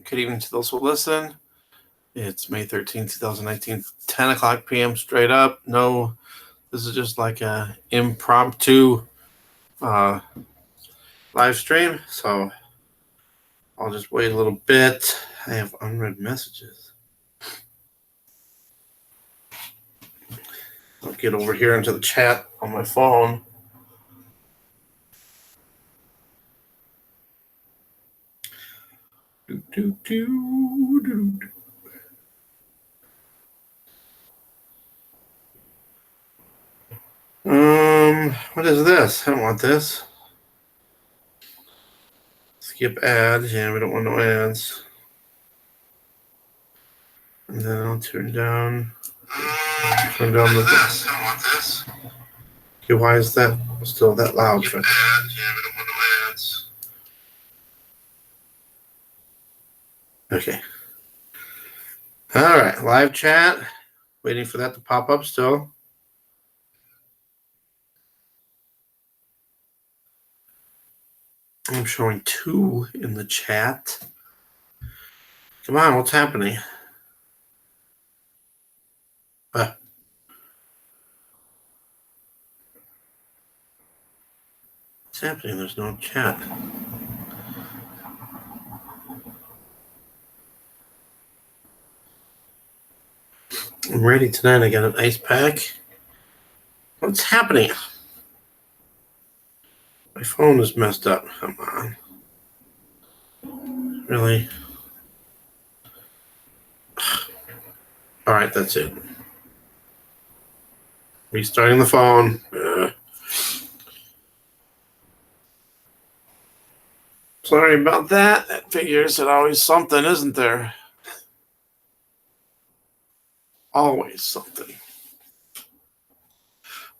Good evening to those who listen. It's May 13th, 2019, 10 o'clock p.m. straight up. No, this is just like a impromptu live stream. So I'll just wait a little bit. I have unread messages. I'll get over here into the chat on my phone. What is this? I don't want this. Skip ads. Yeah, we don't want no ads. And then I'll turn down the. I don't want this. Okay, why is that still that loud? Skip ads. Yeah, we don't want no ads. Okay. All right, live chat. Waiting for that to pop up still. I'm showing 2 in the chat. Come on, what's happening? What's happening? There's no chat. I'm ready tonight. I got an ice pack. What's happening? My phone is messed up. Come on. Really? All right, that's it. Restarting the phone. Sorry about that. That figures it always something, isn't there? Always something.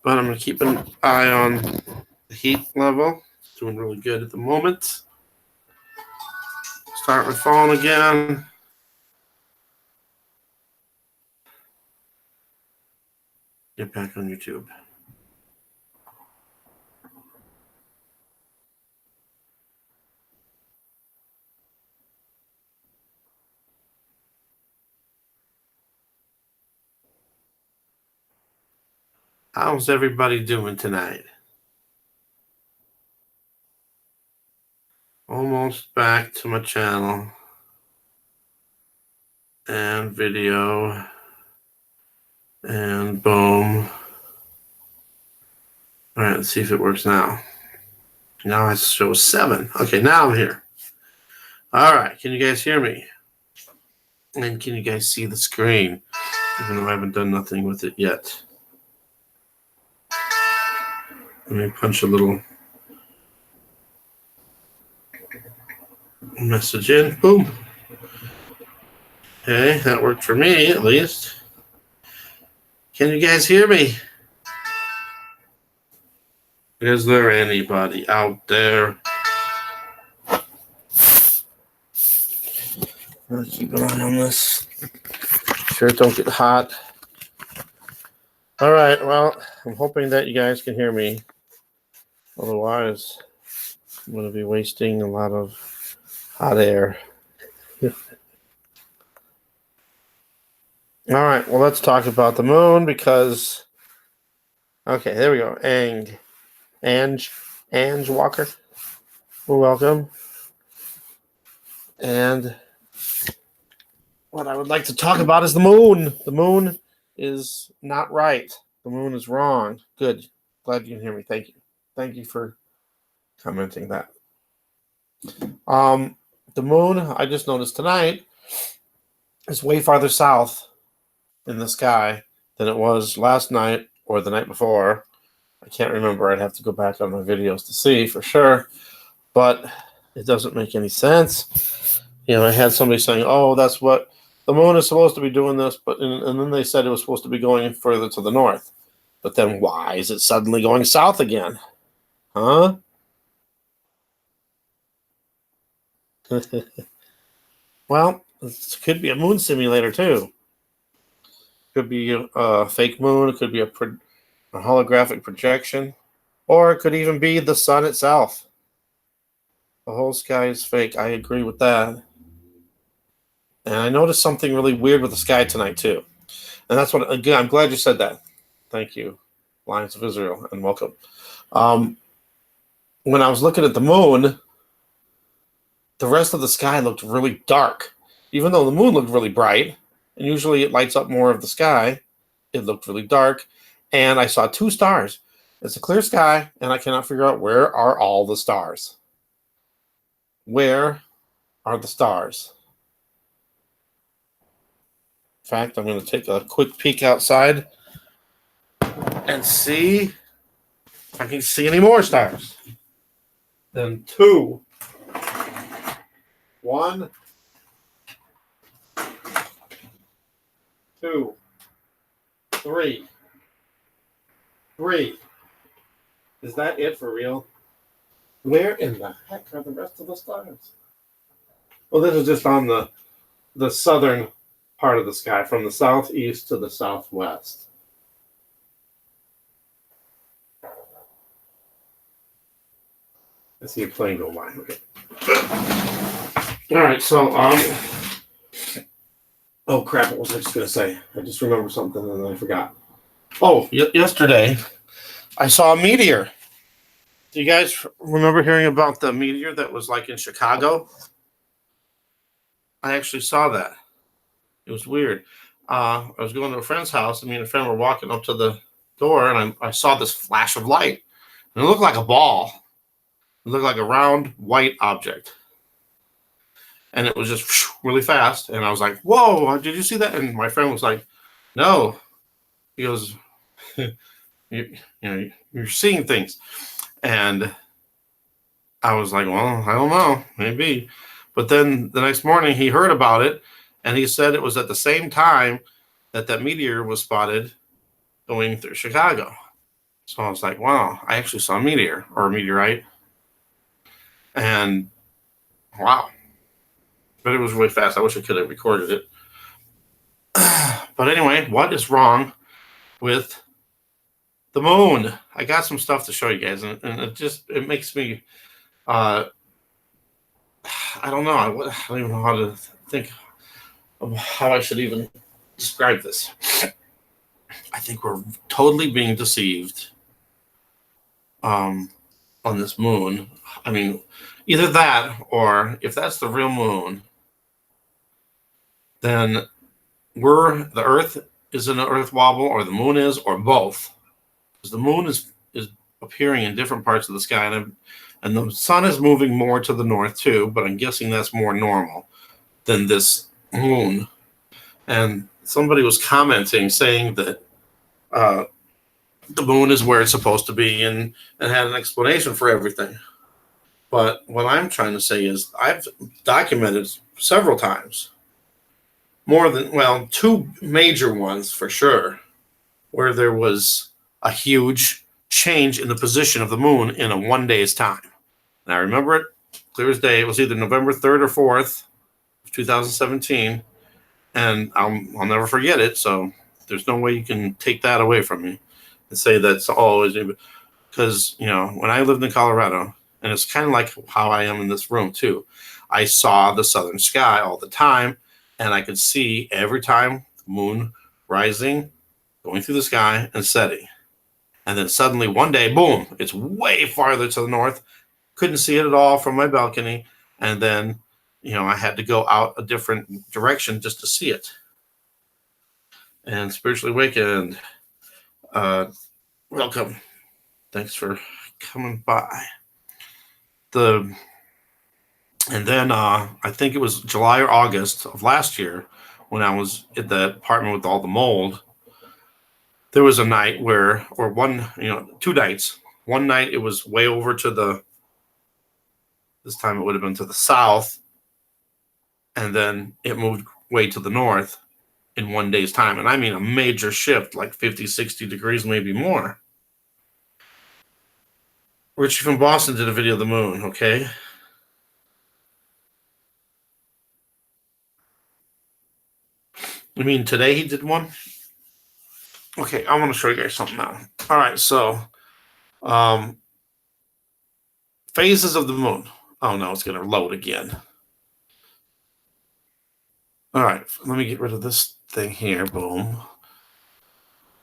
But I'm going to keep an eye on the heat level. It's doing really good at the moment. Start my phone again. Get back on YouTube. How's everybody doing tonight? Almost back to my channel and video and boom. All right, let's see if it works now. Now it shows 7. Okay, now I'm here. All right, can you guys hear me? And can you guys see the screen? Even though I haven't done nothing with it yet. Let me punch a little message in. Boom. Okay, that worked for me at least. Can you guys hear me? Is there anybody out there? I'll keep an eye on this. Sure it don't get hot. All right, well, I'm hoping that you guys can hear me. Otherwise, I'm going to be wasting a lot of hot air. All right, well, let's talk about the moon because... Okay, there we go. Ange Walker. Well, welcome. And what I would like to talk about is the moon. The moon is not right. The moon is wrong. Good. Glad you can hear me. Thank you. Thank you for commenting that. The moon, I just noticed tonight, is way farther south in the sky than it was last night or the night before. I can't remember. I'd have to go back on my videos to see for sure. But it doesn't make any sense. You know, I had somebody saying, oh, that's what the moon is supposed to be doing this, but and then they said it was supposed to be going further to the north. But then why is it suddenly going south again? Huh? Well, it could be a moon simulator too. Could be a fake moon. It could be a holographic projection. Or it could even be the sun itself. The whole sky is fake. I agree with that. And I noticed something really weird with the sky tonight too. And that's what, again, I'm glad you said that. Thank you, Lions of Israel, and welcome. When I was looking at the moon, the rest of the sky looked really dark. Even though the moon looked really bright, and usually it lights up more of the sky, it looked really dark. And I saw 2 stars. It's a clear sky, and I cannot figure out where are all the stars. Where are the stars? In fact, I'm going to take a quick peek outside and see if I can see any more stars. Then 2. 1, 2, 3. 3. Is that it for real? Where in the heck are the rest of the stars? Well, this is just on the southern part of the sky, from the southeast to the southwest. I see a plane go by. Okay. All right, so oh crap! What was I just gonna say? I just remembered something and then I forgot. Oh, yesterday I saw a meteor. Do you guys remember hearing about the meteor that was like in Chicago? I actually saw that. It was weird. I was going to a friend's house, and me and a friend were walking up to the door, and I saw this flash of light. And it looked like a ball. It looked like a round white object. And it was just really fast. And I was like, whoa, did you see that? And my friend was like, no. He goes, you're seeing things. And I was like, well, I don't know, maybe. But then the next morning he heard about it, and he said it was at the same time that meteor was spotted going through Chicago. So I was like, wow, I actually saw a meteor or a meteorite. And wow. But it was really fast. I wish I could have recorded it. But anyway, what is wrong with the moon? I got some stuff to show you guys, and it makes me, I don't know. I don't even know how to think of how I should even describe this. I think we're totally being deceived on this moon. I mean, either that, or if that's the real moon, then the Earth is in an Earth wobble, or the moon is, or both. Because the moon is appearing in different parts of the sky, and the sun is moving more to the north too, but I'm guessing that's more normal than this moon. And somebody was commenting saying that the moon is where it's supposed to be, and had an explanation for everything. But what I'm trying to say is I've documented several times, more than, well, 2 major ones for sure, where there was a huge change in the position of the moon in a 1 day's time. And I remember it clear as day. It was either November 3rd or 4th of 2017. And I'll never forget it. So there's no way you can take that away from me and say that's always, because, when I lived in Colorado, and it's kind of like how I am in this room too, I saw the southern sky all the time, and I could see every time the moon rising, going through the sky, and setting. And then suddenly one day, boom, it's way farther to the north. Couldn't see it at all from my balcony. And then, I had to go out a different direction just to see it. And Spiritually Awakened, welcome. Thanks for coming by. And then I think it was July or August of last year, when I was at the apartment with all the mold, there was a night 2 nights. One night it was way over to this time it would have been to the south, and then it moved way to the north in 1 day's time. And I mean a major shift, like 50, 60 degrees, maybe more. Richie from Boston did a video of the moon, okay? You mean today he did one? Okay, I want to show you guys something now. All right, so phases of the moon. Oh no, it's going to load again. All right, let me get rid of this thing here. Boom.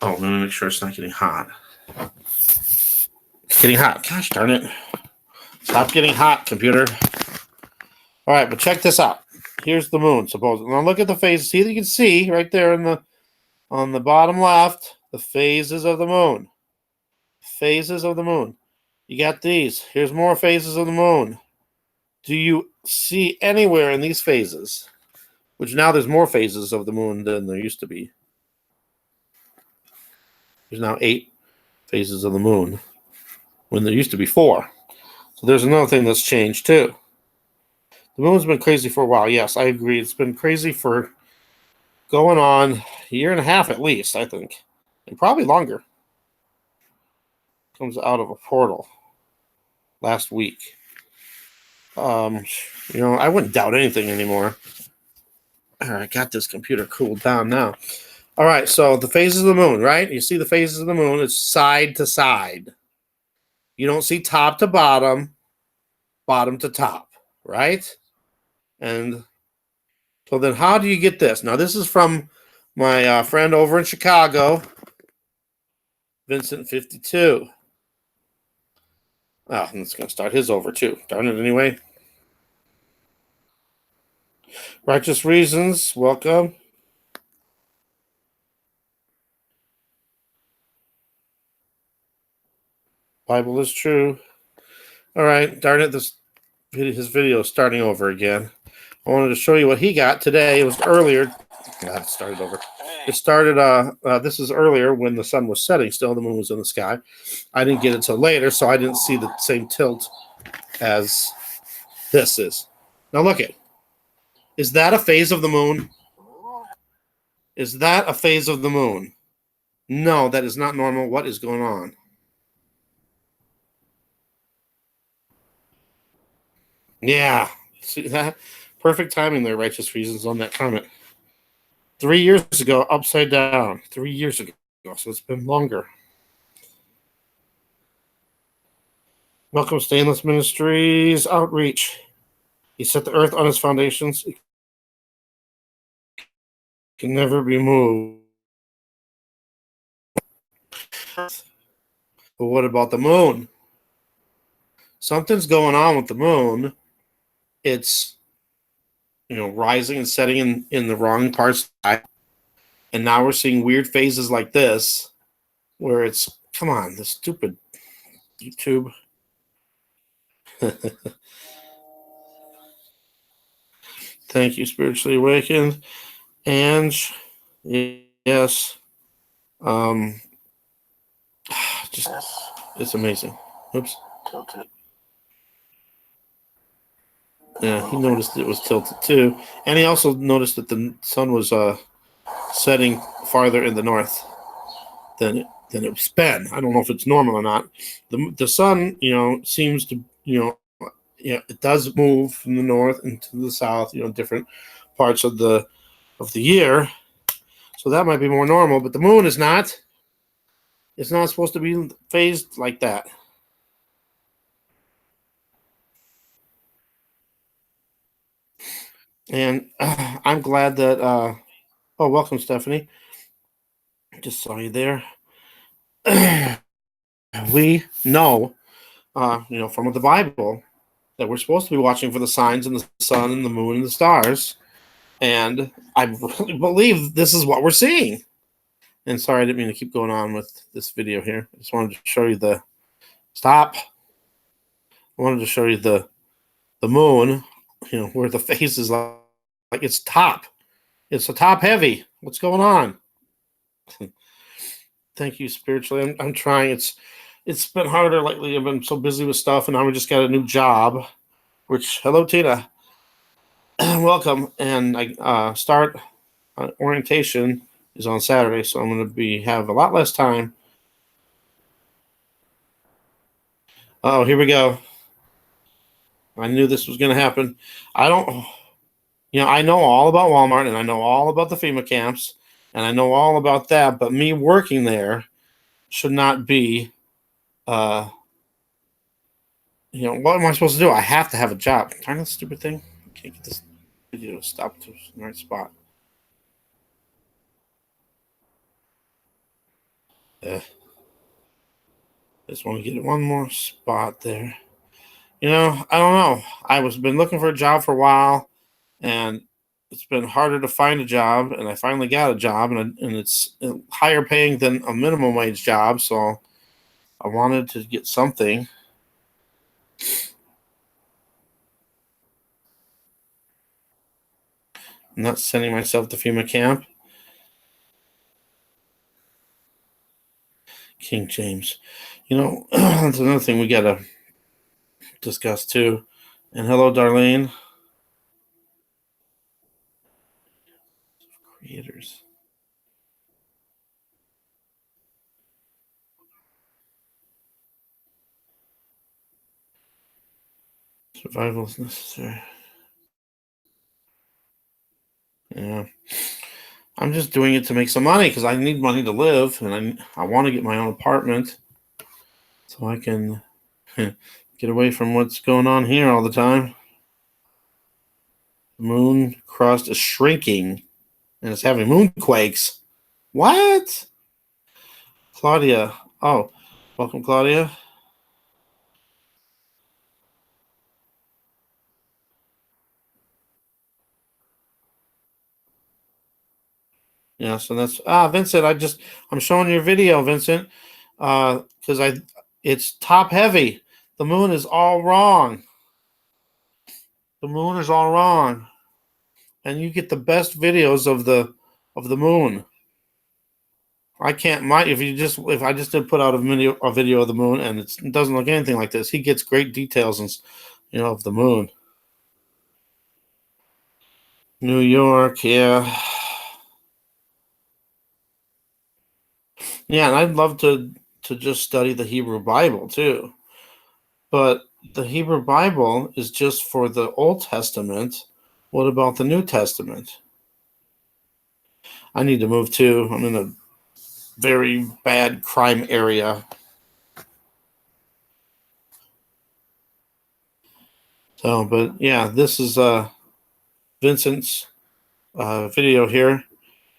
Oh, let me make sure it's not getting hot. It's getting hot. Gosh darn it. Stop getting hot, computer. All right, but check this out. Here's the moon, supposedly. Now look at the phases. See, you can see right there on the bottom left, the phases of the moon. Phases of the moon. You got these. Here's more phases of the moon. Do you see anywhere in these phases, which now there's more phases of the moon than there used to be? There's now 8 phases of the moon when there used to be 4. So there's another thing that's changed too. The moon's been crazy for a while. Yes, I agree. It's been crazy for going on a year and a half at least, I think, and probably longer. Comes out of a portal last week. I wouldn't doubt anything anymore. All right, I got this computer cooled down now. All right, so the phases of the moon, right? You see the phases of the moon. It's side to side. You don't see top to bottom, bottom to top, right? And so then how do you get this? Now, this is from my friend over in Chicago, Vincent52. Oh, and it's going to start his over too. Darn it anyway. Righteous Reasons, welcome. Bible is true. All right, darn it, his video is starting over again. I wanted to show you what he got today. It was earlier. God, it started over. It started, this is earlier when the sun was setting still. The moon was in the sky. I didn't get it till later, so I didn't see the same tilt as this is. Now look it. Is that a phase of the moon? Is that a phase of the moon? No, that is not normal. What is going on? Yeah. See that? Perfect timing there, Righteous Reasons, on that comment. 3 years ago, upside down. 3 years ago. So it's been longer. Welcome, Stainless Ministries Outreach. He set the earth on its foundations. It can never be moved. But what about the moon? Something's going on with the moon. It's rising and setting in the wrong parts. And now we're seeing weird phases like this where it's, come on, the stupid YouTube. Thank you, Spiritually Awakened. And yes, just it's amazing. Oops. Tilted. Yeah, he noticed it was tilted too, and he also noticed that the sun was setting farther in the north than it's been. I don't know if it's normal or not. The sun, seems to, it does move from the north into the south, different parts of the year. So that might be more normal, but the moon is not. It's not supposed to be phased like that. And I'm glad that. Oh, welcome, Stephanie. Just saw you there. We know, from the Bible that we're supposed to be watching for the signs in the sun and the moon and the stars. And I really believe this is what we're seeing. And sorry, I didn't mean to keep going on with this video here. I just wanted to show you the stop. I wanted to show you the moon, where the face is like it's top. It's a top heavy. What's going on? Thank you, spiritually. I'm trying. It's been harder lately. I've been so busy with stuff, and now we just got a new job. Which, hello, Tina. Welcome. And I start orientation is on Saturday, so I'm going to have a lot less time. Oh, here we go. I knew this was going to happen. I know all about Walmart, and I know all about the FEMA camps, and I know all about that, but me working there should not be, what am I supposed to do? I have to have a job. Darn that stupid thing. I can't get this video to stop to the right spot. Just want to get one more spot there. I don't know. I was been looking for a job for a while, and it's been harder to find a job. And I finally got a job, and it's higher paying than a minimum wage job. So I wanted to get something. I'm not sending myself to FEMA camp. King James. That's another thing we got to discuss too. And hello, Darlene. Creators. Survival is necessary. Yeah. I'm just doing it to make some money because I need money to live, and I want to get my own apartment so I can get away from what's going on here all the time. The moon crust is shrinking, and it's having moonquakes. What? Claudia. Oh, welcome, Claudia. Yeah, so that's Vincent. I'm showing your video, Vincent, because it's top heavy. The moon is all wrong. The moon is all wrong, and you get the best videos of the moon. I can't. If I just did put out a video of the moon, and it doesn't look anything like this. He gets great details of the moon. New York, yeah. Yeah, and I'd love to just study the Hebrew Bible too. But the Hebrew Bible is just for the Old Testament. What about the New Testament? I need to move too. I'm in a very bad crime area. So, but yeah, this is Vincent's video here,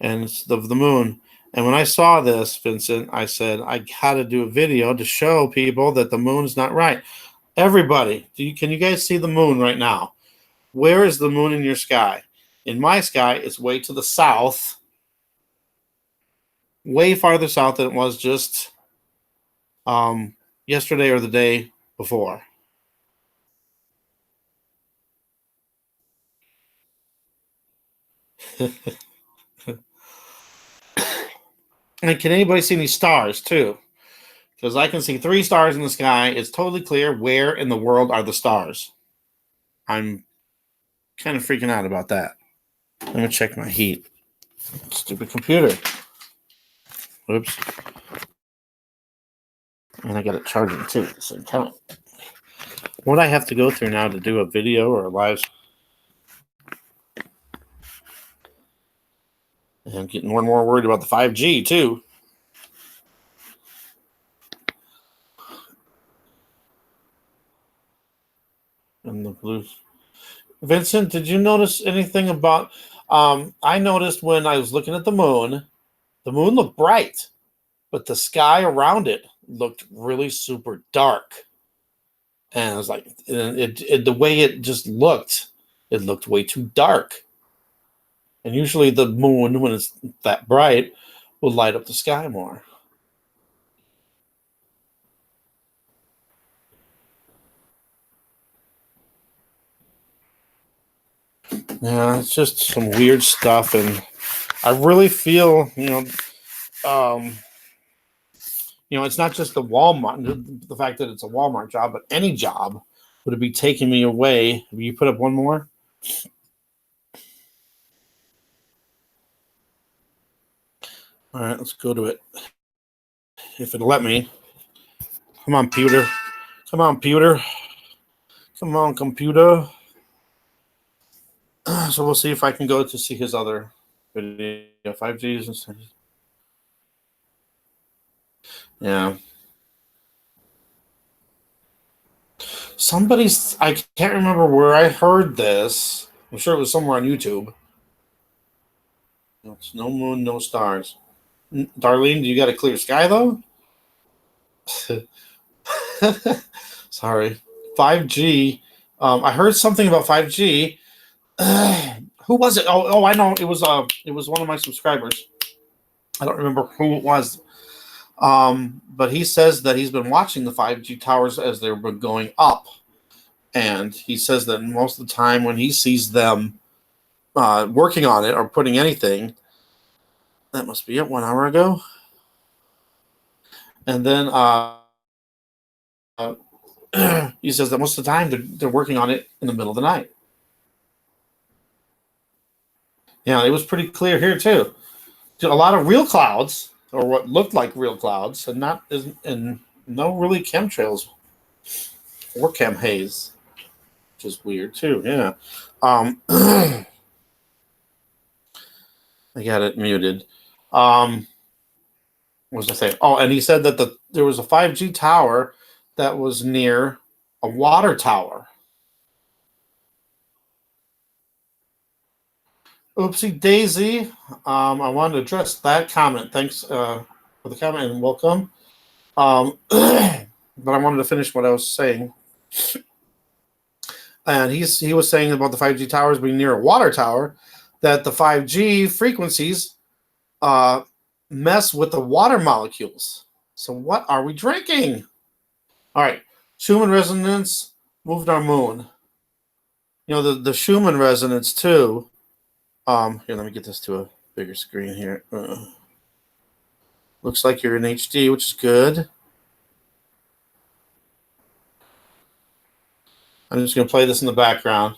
and it's the moon. And when I saw this, Vincent, I said, I got to do a video to show people that the moon is not right. Everybody, can you guys see the moon right now? Where is the moon in your sky? In my sky, it's way to the south, way farther south than it was just yesterday or the day before. And can anybody see any stars too? Because I can see 3 stars in the sky. It's totally clear where in the world are the stars. I'm kind of freaking out about that. Let me check my heat. Stupid computer. Whoops. And I got it charging too at the same time. What I have to go through now to do a video or a live. And I'm getting more and more worried about the 5G too. And the blues. Vincent, did you notice anything about? I noticed when I was looking at the moon looked bright, but the sky around it looked really super dark. And I was like, the way it just looked, it looked way too dark. And usually the moon, when it's that bright, will light up the sky more. Yeah, it's just some weird stuff, and I really feel, it's not just the Walmart, the fact that it's a Walmart job, but any job would it be taking me away. Will you put up one more? All right, let's go to it. If it'll let me. Come on, computer. Come on, computer. Come on, computer. So we'll see if I can go to see his other video. 5Gs and yeah. I can't remember where I heard this. I'm sure it was somewhere on YouTube. It's no moon, no stars. Darlene, do you got a clear sky though? Sorry. 5G. I heard something about 5G. Who was it? I know. It was one of my subscribers. I don't remember who it was. But he says that he's been watching the 5G towers as they've been going up. And he says that most of the time when he sees them working on it or putting anything, that must be it, 1 hour ago. And then he says that most of the time they're working on it in the middle of the night. Yeah, it was pretty clear here too. A lot of real clouds, or what looked like real clouds, and no really chemtrails or chem haze, which is weird too. Yeah. I got it muted. What was I saying? Oh, and he said that there was a 5G tower that was near a water tower. Oopsie daisy. I wanted to address that comment. Thanks for the comment and welcome. But I wanted to finish what I was saying. And he was saying about the 5G towers being near a water tower, that the 5G frequencies mess with the water molecules. So what are we drinking? All right, Schumann resonance moved our moon. You know, the Schumann resonance too. Here, let me get this to a bigger screen here. Looks like you're in HD, which is good. I'm just going to play this in the background.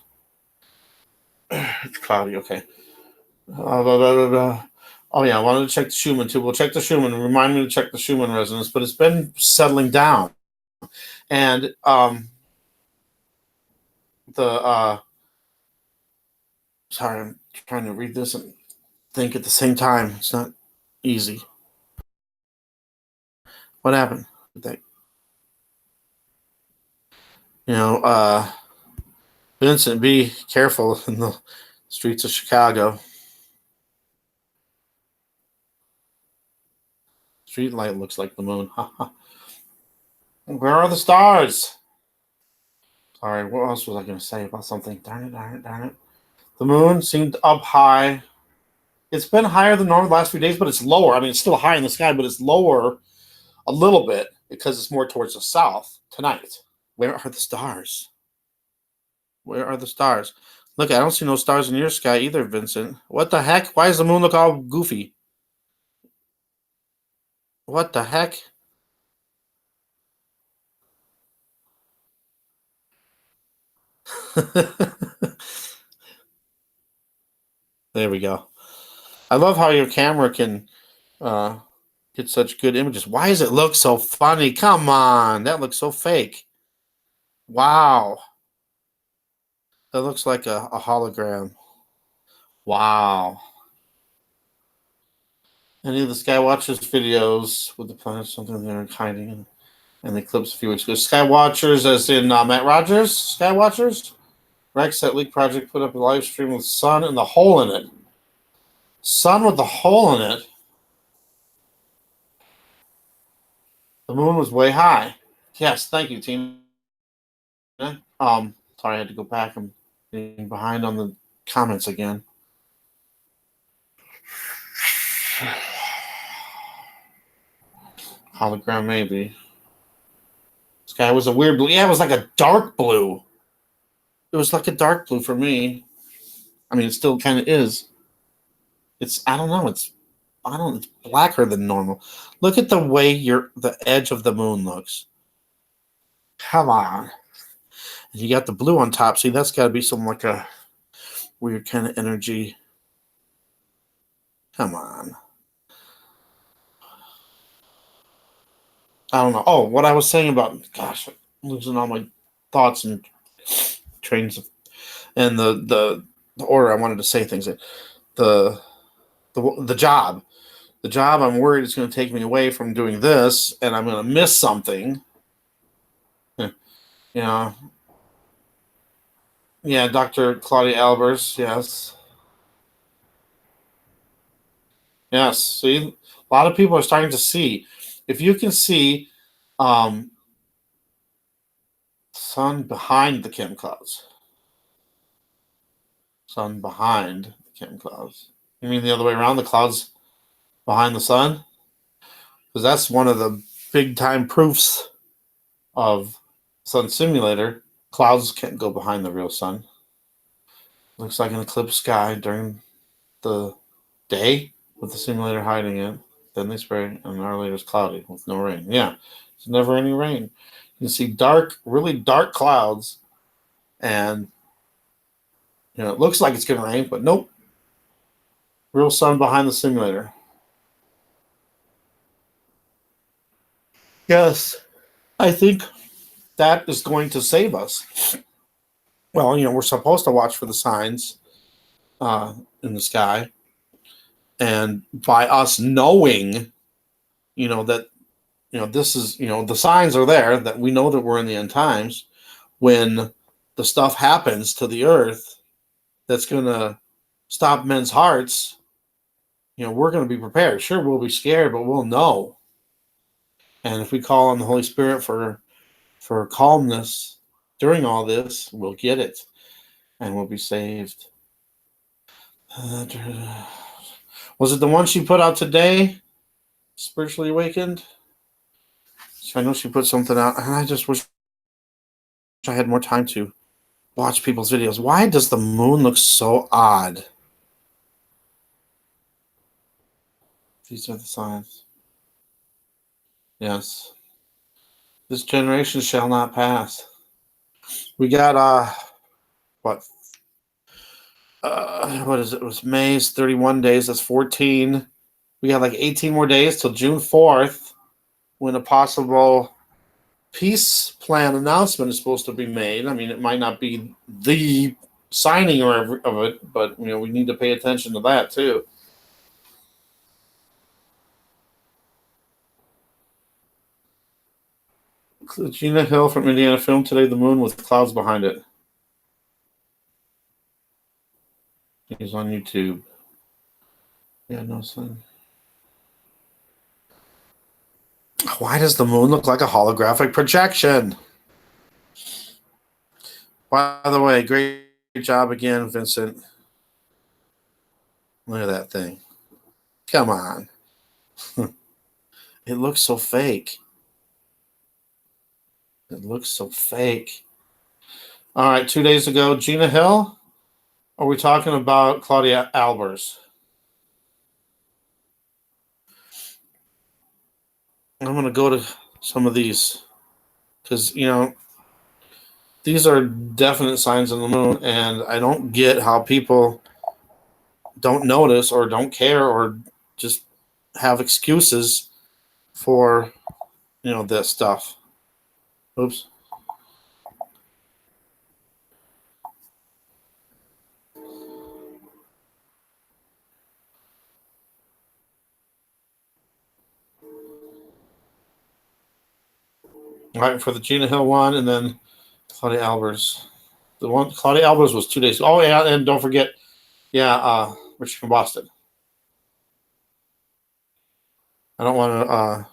It's cloudy, okay. Oh, yeah, I wanted to check the Schumann, too. We'll check the Schumann. Remind me to check the Schumann resonance, but it's been settling down. And sorry, I'm trying to read this and think at the same time. It's not easy. What happened? Vincent, be careful in the streets of Chicago. Street light looks like the moon. Where are the stars? Sorry, what else was I going to say about something? Darn it. The moon seemed up high. It's been higher than normal the last few days, but it's lower. I mean, it's still high in the sky, but it's lower a little bit because it's more towards the south tonight. Where are the stars? Where are the stars? Look, I don't see no stars in your sky either, Vincent. What the heck? Why does the moon look all goofy? What the heck? There we go. I love how your camera can get such good images. Why does it look so funny? Come on. That looks so fake. Wow. That looks like a hologram. Wow. Any of the Skywatchers videos with the planet, something they're hiding in the clips a few weeks ago. Skywatchers, as in Matt Rogers, Skywatchers. Rex, that leak project, put up a live stream with sun and the hole in it. Sun with the hole in it. The moon was way high. Yes, thank you, Tina. Sorry, I had to go back. I'm getting behind on the comments again. Hologram, maybe. Sky was a weird blue. Yeah, it was like a dark blue. It was like a dark blue for me. I mean, it still kind of is. I don't know. It's blacker than normal. Look at the way the edge of the moon looks. Come on. And you got the blue on top. See, that's got to be some like a weird kind of energy. Come on. I don't know. Oh, what I was saying about, gosh, I'm losing all my thoughts and trains and the order I wanted to say things in. The job. The job, I'm worried is going to take me away from doing this, and I'm going to miss something. Yeah. Yeah, Dr. Claudia Albers, yes. Yes. See, a lot of people are starting to see. If you can see sun behind the Kim clouds. Sun behind the Kim clouds. You mean the other way around? The clouds behind the sun? Because that's one of the big time proofs of Sun Simulator. Clouds can't go behind the real sun. Looks like an eclipse sky during the day with the simulator hiding it. Then they spray, and our later is cloudy with no rain. Yeah, there's never any rain. You can see dark, really dark clouds, and it looks like it's going to rain, but nope. Real sun behind the simulator. Yes, I think that is going to save us. Well, we're supposed to watch for the signs in the sky, and by us knowing, that this is, the signs are there that we know that we're in the end times. When the stuff happens to the earth that's going to stop men's hearts, we're going to be prepared. Sure, we'll be scared, but we'll know. And if we call on the Holy Spirit for calmness during all this, we'll get it, and we'll be saved. Was it the one she put out today? Spiritually Awakened? I know she put something out, and I just wish I had more time to watch people's videos. Why does the moon look so odd? These are the signs. Yes. This generation shall not pass. We got what is it? It was May's 31 days. That's 14. We got like 18 more days till June 4th, when a possible peace plan announcement is supposed to be made. I mean, it might not be the signing of it, but we need to pay attention to that too. Gina Hill from Indiana filmed today the moon with clouds behind it. He's on YouTube. Yeah, no sun. Why does the moon look like a holographic projection? By the way, great job again, Vincent. Look at that thing. Come on. It looks so fake. It looks so fake. All right, 2 days ago, Gina Hill. Are we talking about Claudia Albers? I'm going to go to some of these because, these are definite signs of the moon, and I don't get how people don't notice or don't care or just have excuses for, this stuff. Oops. All right, for the Gina Hill one, and then Claudia Albers. The one Claudia Albers was 2 days ago. Oh yeah, and don't forget, Richard from Boston. I don't want to,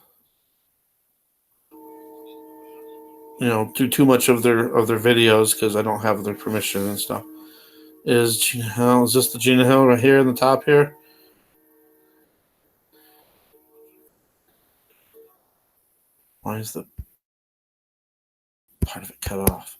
do too much of their videos because I don't have their permission and stuff. Is Gina Hill? Is this the Gina Hill right here in the top here? Why is the part of it cut off?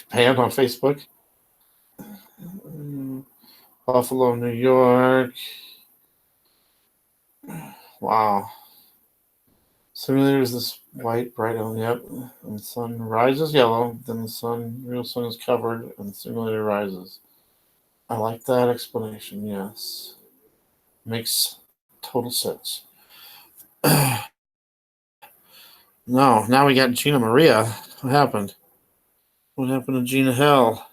Pam on Facebook. Buffalo, New York. Wow. Simulator is this white, bright, yep. And the sun rises yellow, then the real sun is covered, and the simulator rises. I like that explanation, yes. Makes total sense. No, now we got Gina Maria. What happened? What happened to Gina Hill?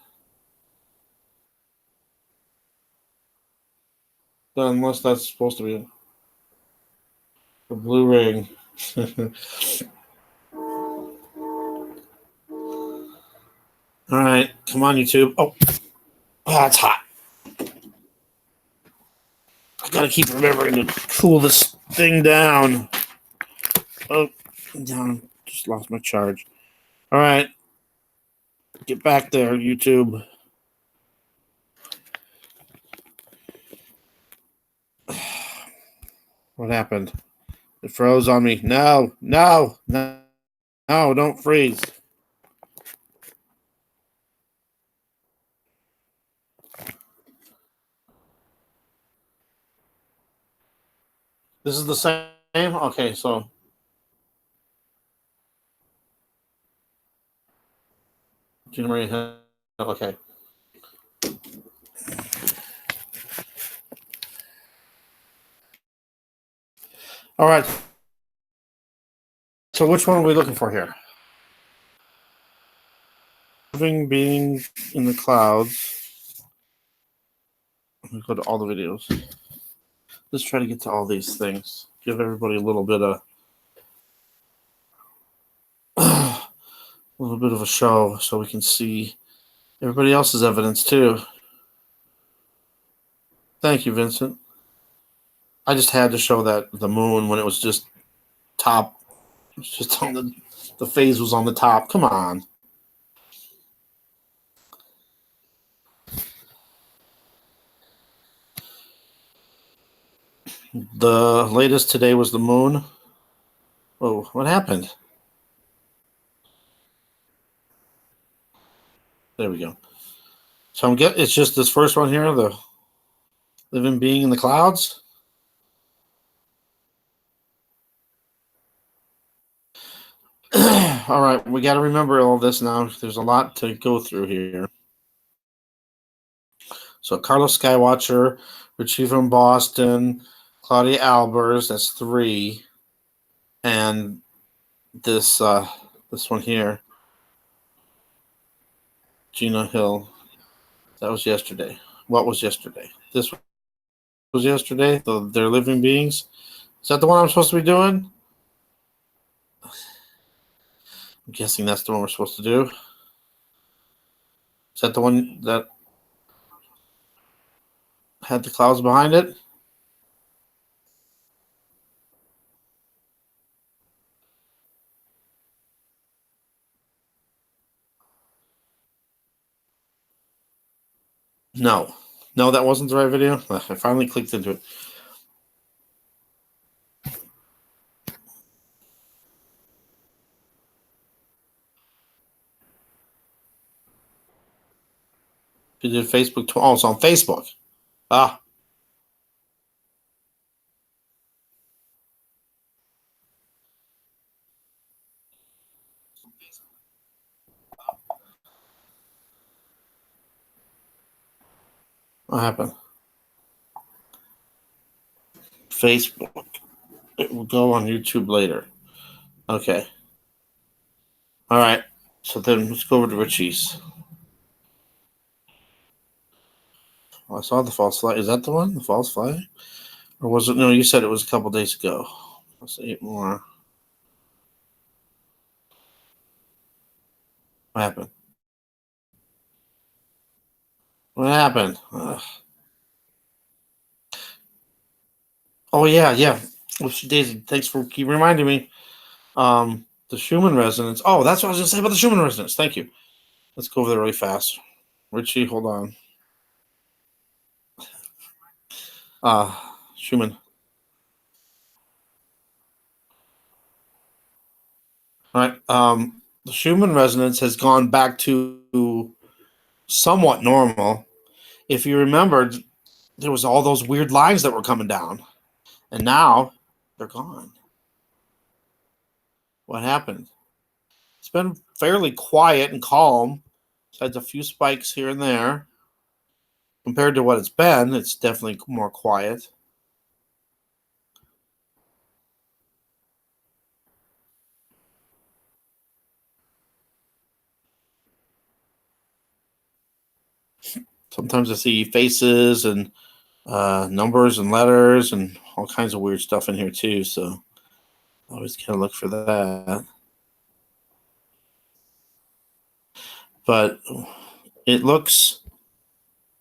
unless that's supposed to be the blue ring. All right, come on, YouTube. Oh, it's hot. I gotta keep remembering to cool this thing down. Oh, down. Just lost my charge. All right, get back there, YouTube. What happened? It froze on me. No, don't freeze. This is the same? Okay, so. Gina Marie, okay. All right. So which one are we looking for here? Living being in the clouds. Let me go to all the videos. Let's try to get to all these things. Give everybody a little bit of a show so we can see everybody else's evidence too. Thank you, Vincent. I just had to show that the moon when it was just top. It's just on the phase was on the top. Come on. The latest today was the moon. Oh, what happened? There we go. So it's just this first one here, the living being in the clouds. All right, we got to remember all this now. There's a lot to go through here. So Carlos Skywatcher, Richie from Boston, Claudia Albers, that's 3, and this one here, Gina Hill. That was yesterday. What was yesterday? This was yesterday. They're living beings. Is that the one I'm supposed to be doing? I'm guessing that's the one we're supposed to do. Is that the one that had the clouds behind it? No, that wasn't the right video. I finally clicked into it. You did Facebook. Oh, it's on Facebook. Ah. What happened? Facebook. It will go on YouTube later. Okay. All right. So then let's go over to Richie's. Oh, I saw the false flag. Is that the one? The false flag? Or was it? No, you said it was a couple days ago. Let's 8 more. What happened? What happened? Ugh. Oh, yeah. Whoopsie Daisy. Thanks for keep reminding me. The Schumann resonance. Oh, that's what I was going to say about the Schumann resonance. Thank you. Let's go over there really fast. Richie, hold on. Schumann. All right. The Schumann resonance has gone back to somewhat normal. If you remembered, there was all those weird lines that were coming down, and now they're gone. What happened? It's been fairly quiet and calm. Besides a few spikes here and there. Compared to what it's been, it's definitely more quiet. Sometimes I see faces and numbers and letters and all kinds of weird stuff in here too. So always gotta look for that. But it looks,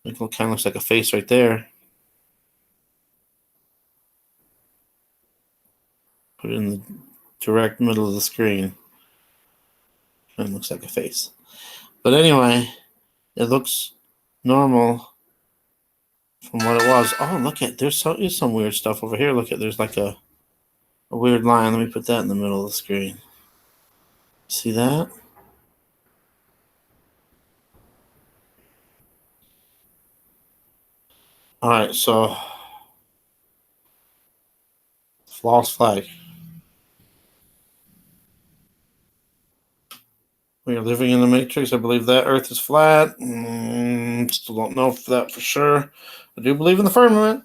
it kind of looks like a face right there. Put it in the direct middle of the screen. And it looks like a face. But anyway, it looks normal from what it was. Oh, look at, there's some weird stuff over here. Look at, there's like a weird line. Let me put that in the middle of the screen. See that? All right, so false flag. We are living in the Matrix. I believe that Earth is flat. Still don't know for that for sure. I do believe in the firmament.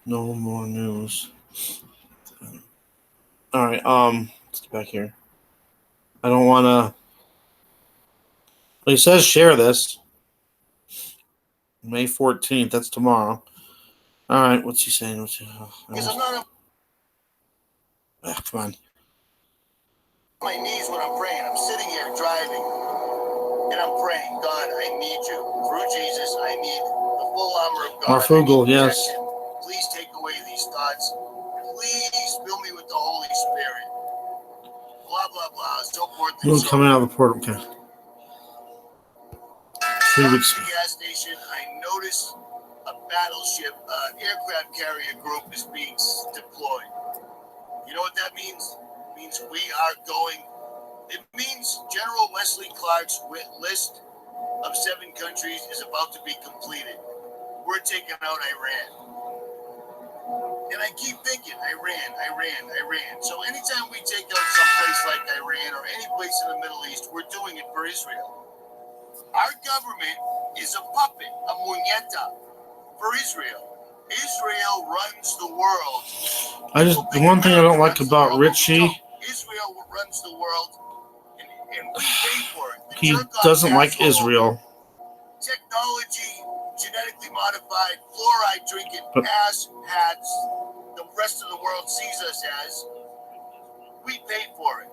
No more news. All right, let's get back here. I don't want to. Well, he says share this. May 14th. That's tomorrow. All right, what's he saying? Come on. My knees when I'm praying. I'm sitting here driving, and I'm praying. God, I need you. Through Jesus, I need the full armor of God. Marfugal, yes. Please take away these thoughts. Please fill me with the Holy Spirit. Blah, blah, blah, so forth and so coming out of the portal. Okay. 3 weeks. At the gas station, I notice a battleship, aircraft carrier group is being deployed. You know what that means? It means we are going. It means General Wesley Clark's list of 7 countries is about to be completed. We're taking out Iran. And I keep thinking, Iran. So anytime we take out some place like Iran or any place in the Middle East, we're doing it for Israel. Our government is a puppet, a muñeca for Israel. Israel runs the world. The one thing I don't like about Richie, Israel runs the world, and we pay for it. he doesn't like Israel. Technology, genetically modified, fluoride drinking ass hats the rest of the world sees us as, we pay for it.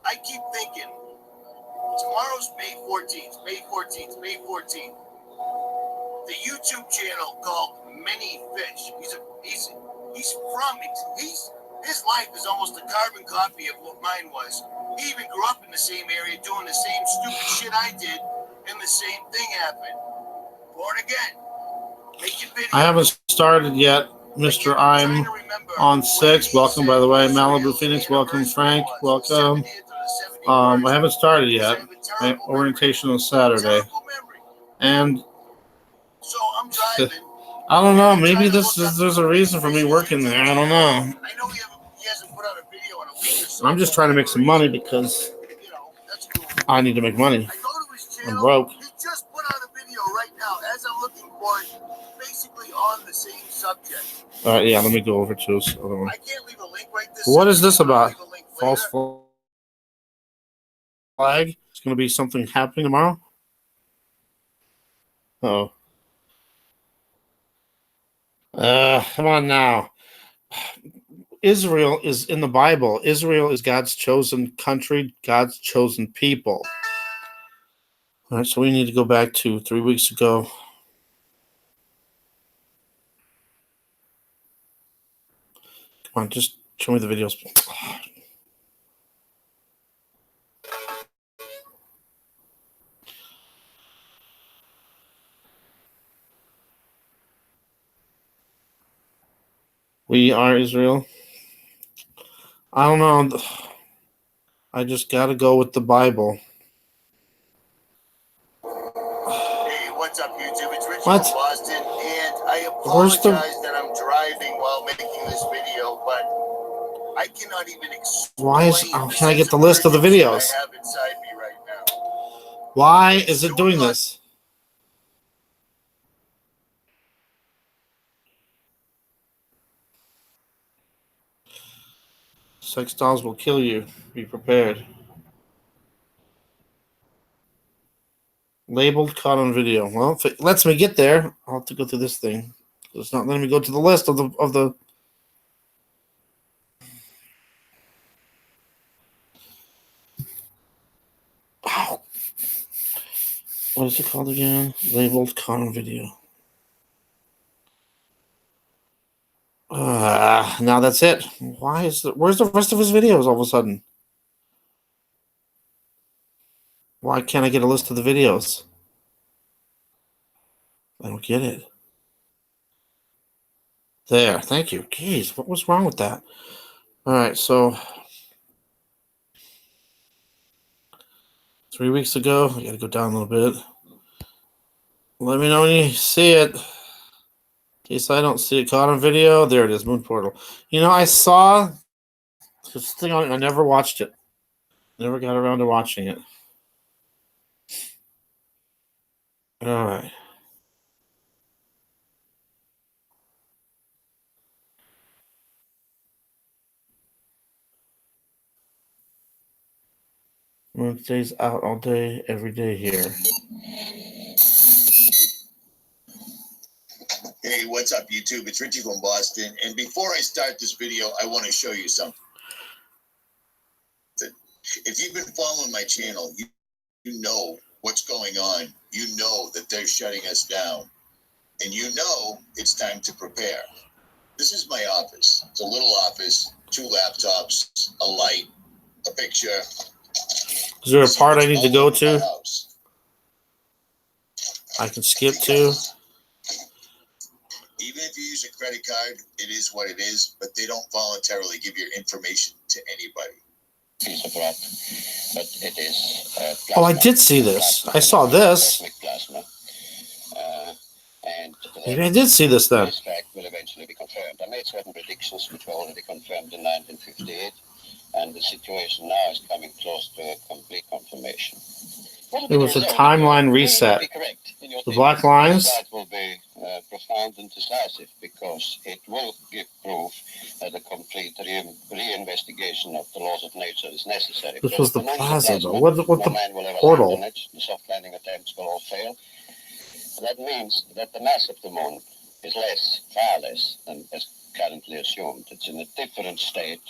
I keep thinking, tomorrow's May 14th. The YouTube channel called Many Fish. His life is almost a carbon copy of what mine was. He even grew up in the same area doing the same stupid shit I did, and the same thing happened. Born again. Making videos. I haven't started yet, Mr. I'm on 6. Welcome, by the way. Malibu Phoenix, welcome. Frank, welcome. I haven't started yet. My orientation on Saturday. And so I'm driving. I don't know. Maybe there's a reason for me working there. I don't know. I know he hasn't put out a video in a week or so. I'm just trying to make some money because that's cool. I need to make money. I go to his channel. I'm broke. He just put out a video right now as I'm looking for it, basically on the same subject. All right, yeah, let me go over to his other one. I can't leave a link right this What is this about? False flag? It's going to be something happening tomorrow? Oh. Come on now. Israel is in the Bible. Israel is God's chosen country, God's chosen people. All right, so we need to go back to 3 weeks ago. Come on, just show me the videos. We are Israel. I don't know. I just got to go with the Bible. Hey, what's up, YouTube? It's Richie from Boston, and I apologize that I'm driving while making this video, but I cannot even explain. Can I get the list of the videos? I have inside me right now. Why is it doing this? Sex dolls will kill you. Be prepared. Labeled caught on video. Well, if it lets me get there, I'll have to go through this thing. It's not letting me go to the list of the. Ow. What is it called again? Labeled caught on video. Now that's it. Where's the rest of his videos all of a sudden? Why can't I get a list of the videos? I don't get it. There, thank you. Jeez, what was wrong with that? All right, so 3 weeks ago, I got to go down a little bit. Let me know when you see it. In case I don't see it caught on video, there it is, Moon Portal. You know, I saw this thing on it, and I never watched it. Never got around to watching it. All right. Moon stays out all day, every day here. Hey, what's up, YouTube? It's Richie from Boston. And before I start this video, I want to show you something. If you've been following my channel, you know what's going on. You know that they're shutting us down. And you know it's time to prepare. This is my office. It's a little office, 2 laptops, a light, a picture. Is there a part I need to go to? I can skip to? Even if you use a credit card, it is what it is, but they don't voluntarily give your information to anybody. But it is Oh, I did see this. I saw this. Maybe I did see this then. This fact will eventually be confirmed. I made certain predictions which were already confirmed in 1958, and the situation now is coming close to a complete confirmation. It was a timeline reset. The black lines. That will be profound and decisive because it will give proof that a complete reinvestigation of the laws of nature is necessary. This was the plaza, though. What the portal? The soft landing attempts will all fail. That means that the mass of the moon is far less than is currently assumed. It's in a different state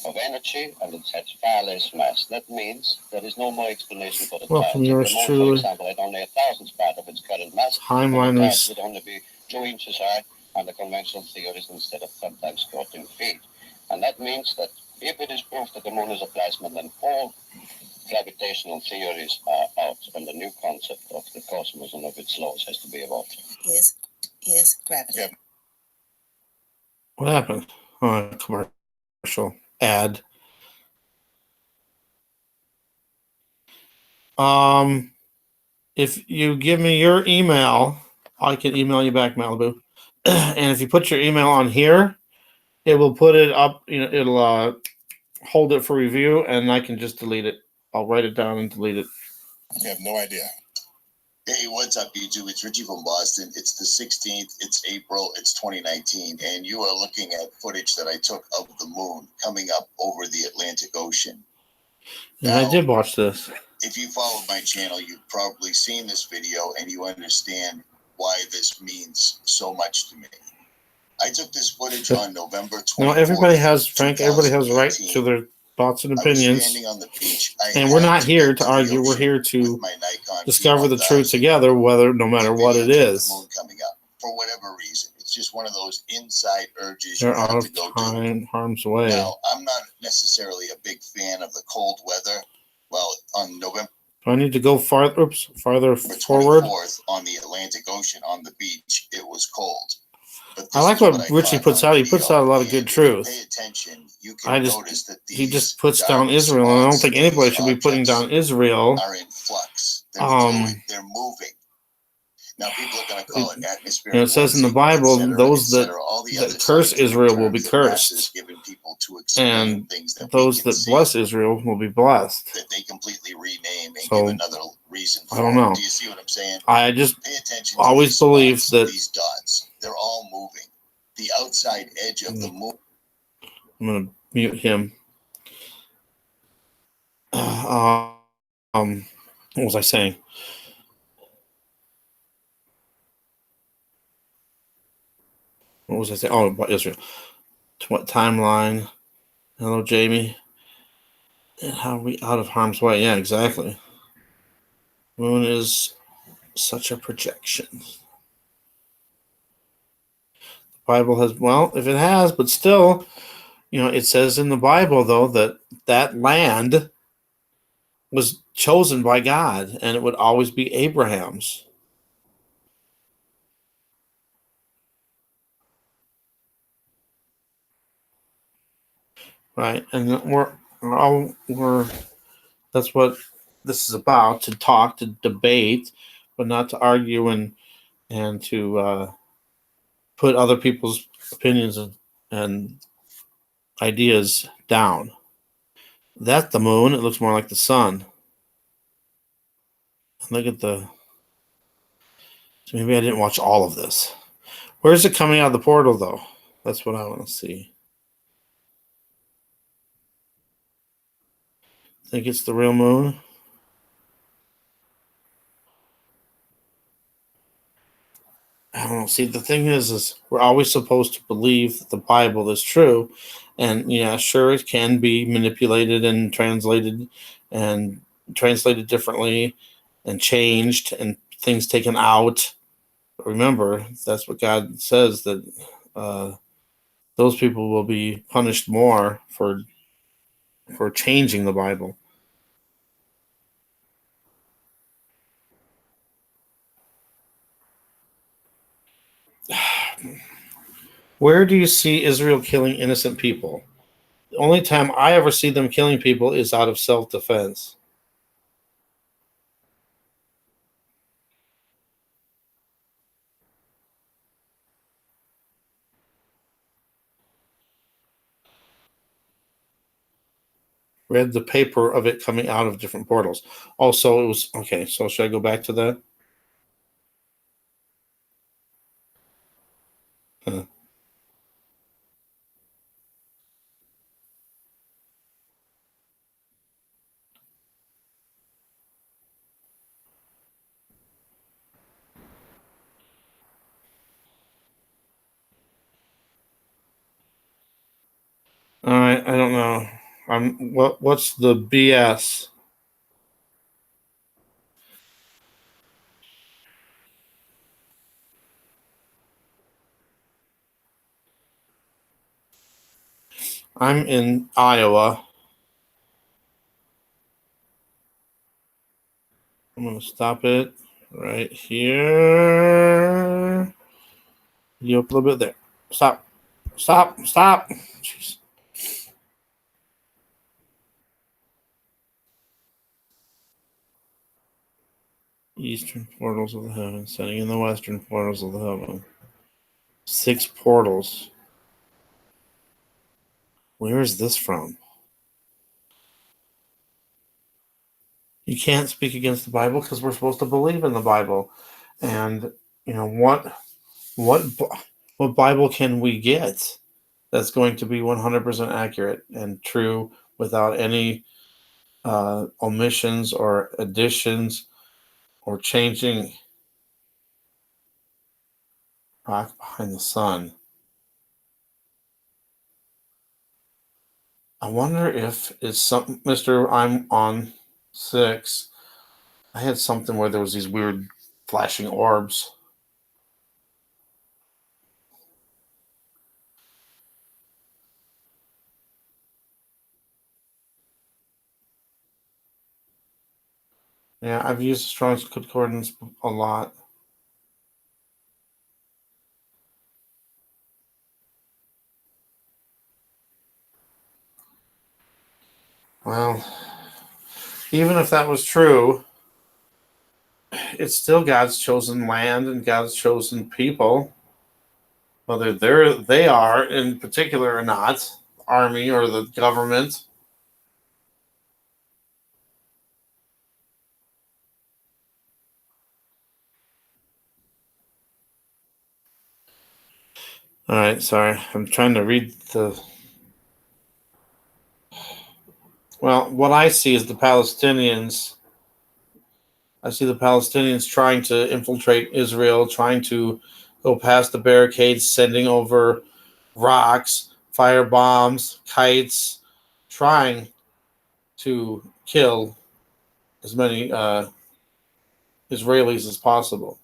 of energy, and it has far less mass. That means there is no more explanation for the Welcome, tides. yours The moon, truly. for example, had only 1,000th part of its current mass. Timeline the reset. tides would only be 2 inches high under conventional theories instead of sometimes 14 feet. And that means that if it is proved that the moon is a plasma, then all gravitational theories are out, and the new concept of the cosmos and of its laws has to be evolved. Is gravity. Yeah. What happened? Oh, commercial ad. If you give me your email, I can email you back, Malibu. And if you put your email on here, it will put it up. You know, it'll hold it for review, and I can just delete it. I'll write it down and delete it. I have no idea. Hey, what's up, YouTube? It's Richie from Boston. It's the 16th. It's April. It's 2019. And you are looking at footage that I took of the moon coming up over the Atlantic Ocean. And I did watch this. If you follow my channel, you've probably seen this video and you understand why this means so much to me. I took this footage on November 24th. No, everybody has, Frank, everybody has a right to their thoughts and opinions. On the beach. And we're not here to argue. We're here to discover the truth together, no matter what it is. Coming up for whatever reason. It's just one of those inside urges. They're out of time, harm's way. Now, I'm not necessarily a big fan of the cold weather. Well, on November. Do I need to go farther forward? On the Atlantic Ocean, on the beach, it was cold. I like what Richie puts out. He puts out a lot of good truth. Pay attention, you can notice that he just puts down Israel, and I don't think anybody should be putting down Israel. Are in flux. They're moving. Now, people are going to call it atmospheric. You know, it says in the Bible, those that curse Israel will be cursed, and those that bless Israel will be blessed. That they completely rename and So, give another reason for. I don't know. Do you see what I'm saying? I just pay attention. always believe that these dots, they're all moving. The outside edge of the moon. I'm going to mute him. What was I saying? What was I saying? Oh, about Israel. What timeline? Hello, Jamie. And how are we out of harm's way? Yeah, exactly. Moon is such a projection. The Bible has, well, if it has, but still, you know, it says in the Bible, though, that that land was chosen by God and it would always be Abraham's. Right? And we're that's what this is about, to talk, to debate, but not to argue and to put other people's opinions and ideas down. That's the moon. It looks more like the sun. Look at the. So maybe I didn't watch all of this. Where's it coming out of the portal, though? That's what I want to see. Think it's the real moon? I don't know. See, the thing is we're always supposed to believe that the Bible is true, and yeah, sure, it can be manipulated and translated differently, and changed, and things taken out. But remember, that's what God says, that those people will be punished more for changing the Bible. Where do you see Israel killing innocent people? The only time I ever see them killing people is out of self-defense. Read the paper of it coming out of different portals. Also, it was okay. So should I go back to that? Huh. All right, I don't know. What's the BS? I'm in Iowa. I'm gonna stop it right here. You up a little bit there. Stop. Stop. Stop. Jeez. Eastern portals of the heaven, setting in the western portals of the heaven. 6 portals. Where is this from? You can't speak against the Bible because we're supposed to believe in the Bible. And you know what Bible can we get that's going to be 100% accurate and true without any omissions or additions or changing? Rock behind the sun. I wonder if it's something, Mr. I'm on 6. I had something where there was these weird flashing orbs. Yeah, I've used Strong's Concordance a lot. Well, even if that was true, it's still God's chosen land and God's chosen people, whether they are in particular or not, army or the government. All right, sorry. I'm trying to read the. Well, what I see is the Palestinians. I see the Palestinians trying to infiltrate Israel, trying to go past the barricades, sending over rocks, fire bombs, kites, trying to kill as many Israelis as possible.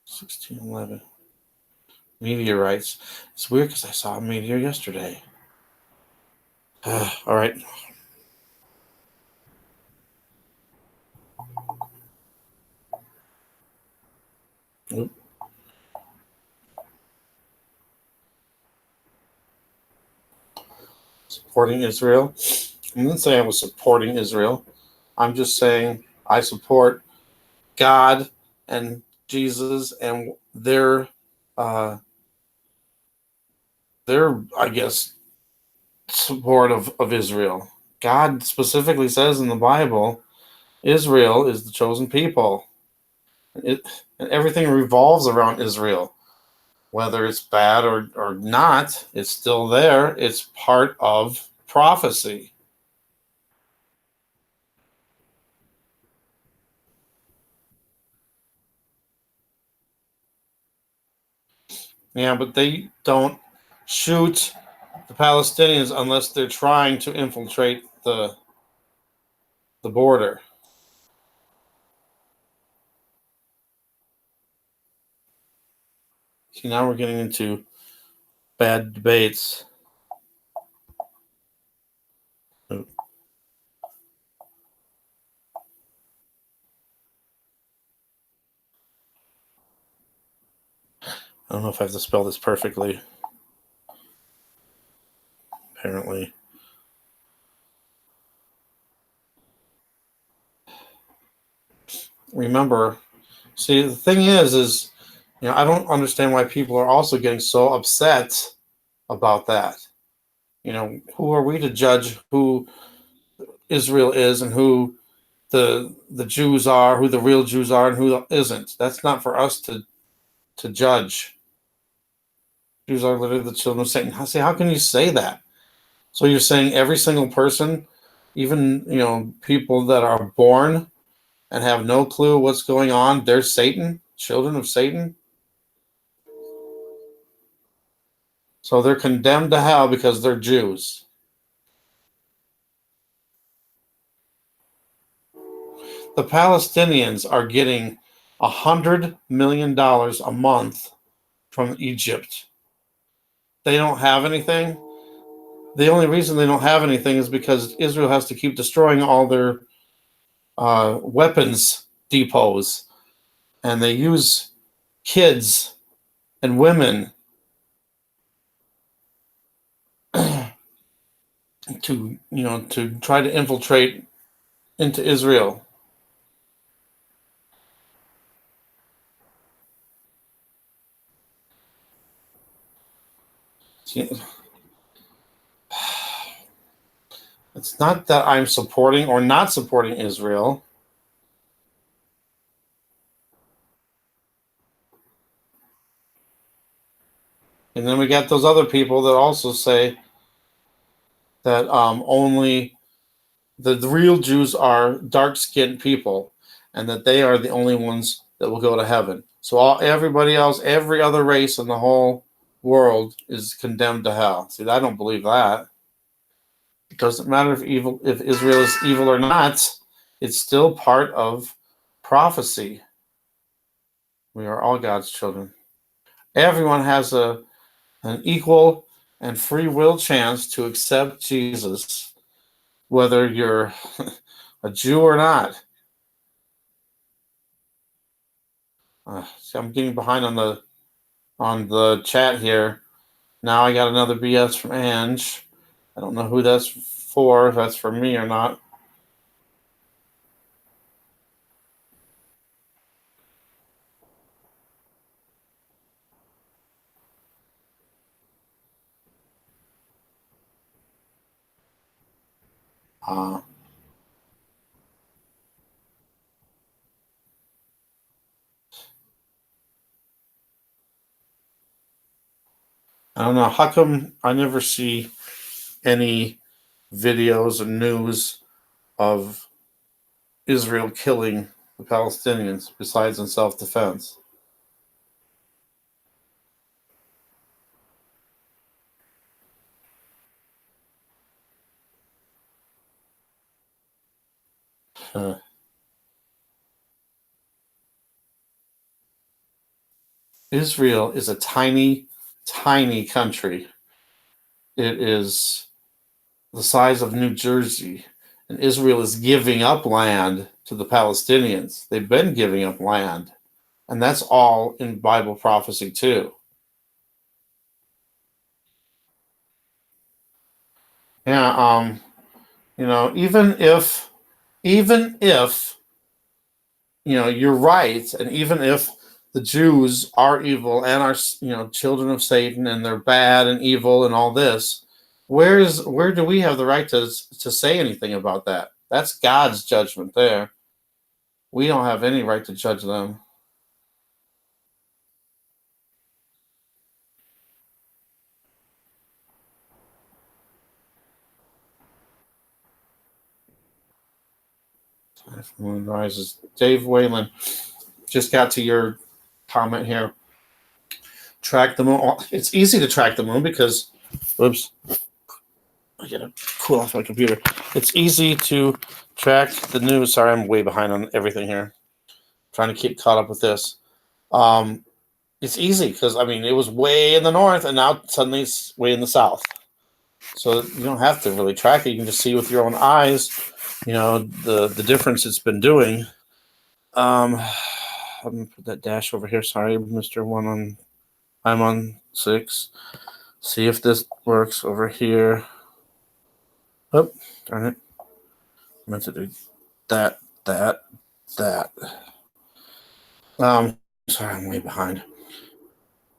1611. Meteorites. It's weird because I saw a meteor yesterday. All right. Oop. Supporting Israel. I didn't say I was supporting Israel. I'm just saying I support God and Jesus and their I guess support of Israel. God specifically says in the Bible, Israel is the chosen people. And everything revolves around Israel. Whether it's bad or not, it's still there. It's part of prophecy. Yeah, but they don't shoot the Palestinians unless they're trying to infiltrate the border. See, now we're getting into bad debates. I don't know if I have to spell this perfectly. Apparently. Remember, see, the thing is, I don't understand why people are also getting so upset about that. Who are we to judge who Israel is and who the Jews are, who the real Jews are, and who isn't? That's not for us to judge. Jews are literally the children of Satan. How can you say that? So you're saying every single person, even people that are born and have no clue what's going on, they're Satan, children of Satan? So they're condemned to hell because they're Jews. The Palestinians are getting $100 million a month from Egypt. They don't have anything. The only reason they don't have anything is because Israel has to keep destroying all their weapons depots, and they use kids and women to try to infiltrate into Israel. It's not that I'm supporting or not supporting Israel. And then we got those other people that also say that only the real Jews are dark-skinned people, and that they are the only ones that will go to heaven. So everybody else, every other race in the whole world is condemned to hell. See, I don't believe that. It doesn't matter if Israel is evil or not. It's still part of prophecy. We are all God's children. Everyone has an equal and free will chance to accept Jesus, whether you're a Jew or not. See, I'm getting behind on the chat here. Now I got another BS from Ange. I don't know who that's for, if that's for me or not. Uh, I don't know. How come I never see any videos or news of Israel killing the Palestinians besides in self-defense? Uh, Israel is a tiny, tiny country. It is the size of New Jersey, and Israel is giving up land to the Palestinians. They've been giving up land, and that's all in Bible prophecy too. Yeah, even if you're right, and even if the Jews are evil and are children of Satan and they're bad and evil and all this, where do we have the right to say anything about that? That's God's judgment there. We don't have any right to judge them. Moon rises. Dave Whalen, just got to your comment here. Track the moon. It's easy to track the moon because, whoops, I gotta cool off my computer. It's easy to track the news. Sorry, I'm way behind on everything here. Trying to keep caught up with this. It's easy because it was way in the north, and now suddenly it's way in the south. So you don't have to really track it. You can just see with your own eyes, the difference it's been doing. I'm gonna put that dash over here. Sorry, Mr. I'm on 6. See if this works over here. Oh, darn it. I meant to do that. Sorry, I'm way behind.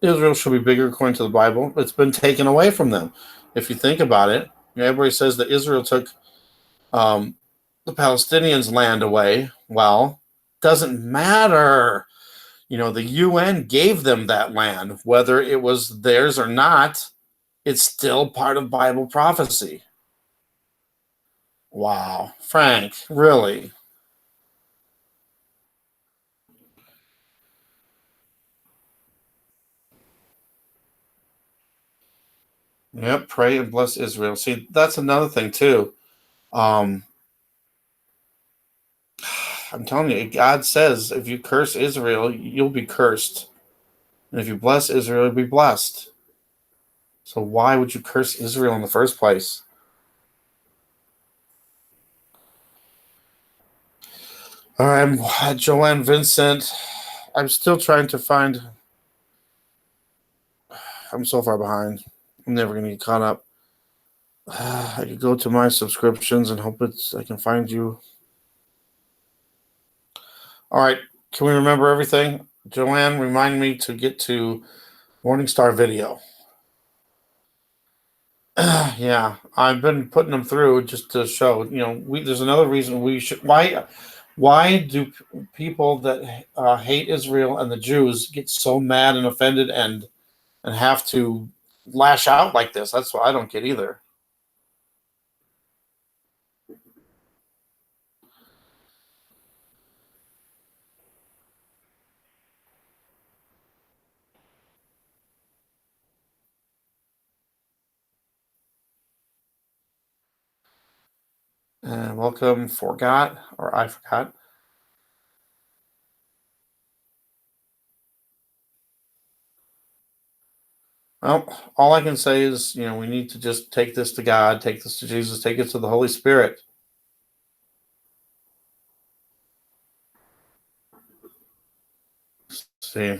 Israel should be bigger according to the Bible. It's been taken away from them. If you think about it, everybody says that Israel took the Palestinians' land away. Well, doesn't matter. The UN gave them that land. Whether it was theirs or not, it's still part of Bible prophecy. Wow. Frank, really? Yep, pray and bless Israel. See, that's another thing too. Um, I'm telling you, God says if you curse Israel, you'll be cursed. And if you bless Israel, you'll be blessed. So why would you curse Israel in the first place? All right, Joanne Vincent. I'm still trying to find. I'm so far behind. I'm never going to get caught up. I could go to my subscriptions and hope I can find you. All right. Can we remember everything? Joanne, remind me to get to Morningstar Video. Yeah, I've been putting them through just to show. There's another reason we should. Why do people that hate Israel and the Jews get so mad and offended and have to lash out like this? That's what I don't get either. And welcome, I forgot. Well, all I can say is, we need to just take this to God, take this to Jesus, take it to the Holy Spirit. Let's see.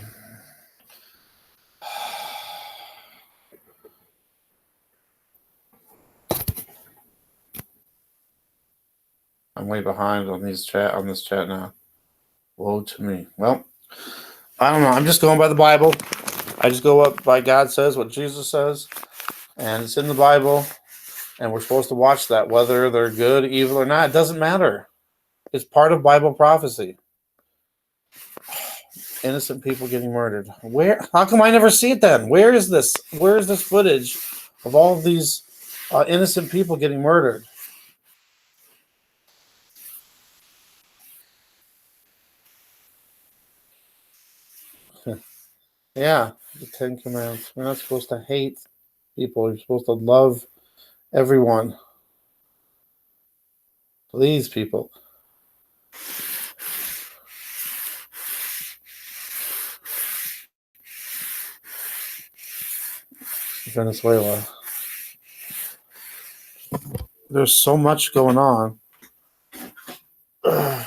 I'm way behind on this chat now. Woe to me. Well, I don't know. I'm just going by the Bible. I just go up by God says, what Jesus says, and it's in the Bible. And we're supposed to watch that, whether they're good, evil, or not. It doesn't matter. It's part of Bible prophecy. Innocent people getting murdered. Where? How come I never see it then? Where is this? Where is this footage of all of these innocent people getting murdered? Yeah, the Ten Commandments. We're not supposed to hate people. You're supposed to love everyone. Please, people. Venezuela. There's so much going on. All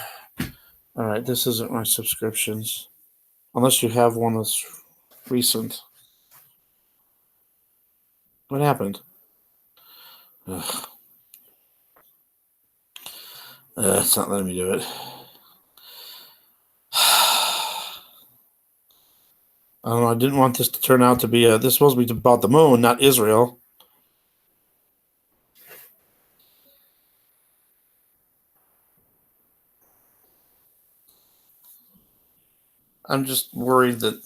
right, this isn't my subscriptions. Unless you have one that's recent. What happened? Ugh. It's not letting me do it. I don't know. I didn't want this to turn out to be this is supposed to be about the moon, not Israel. I'm just worried that,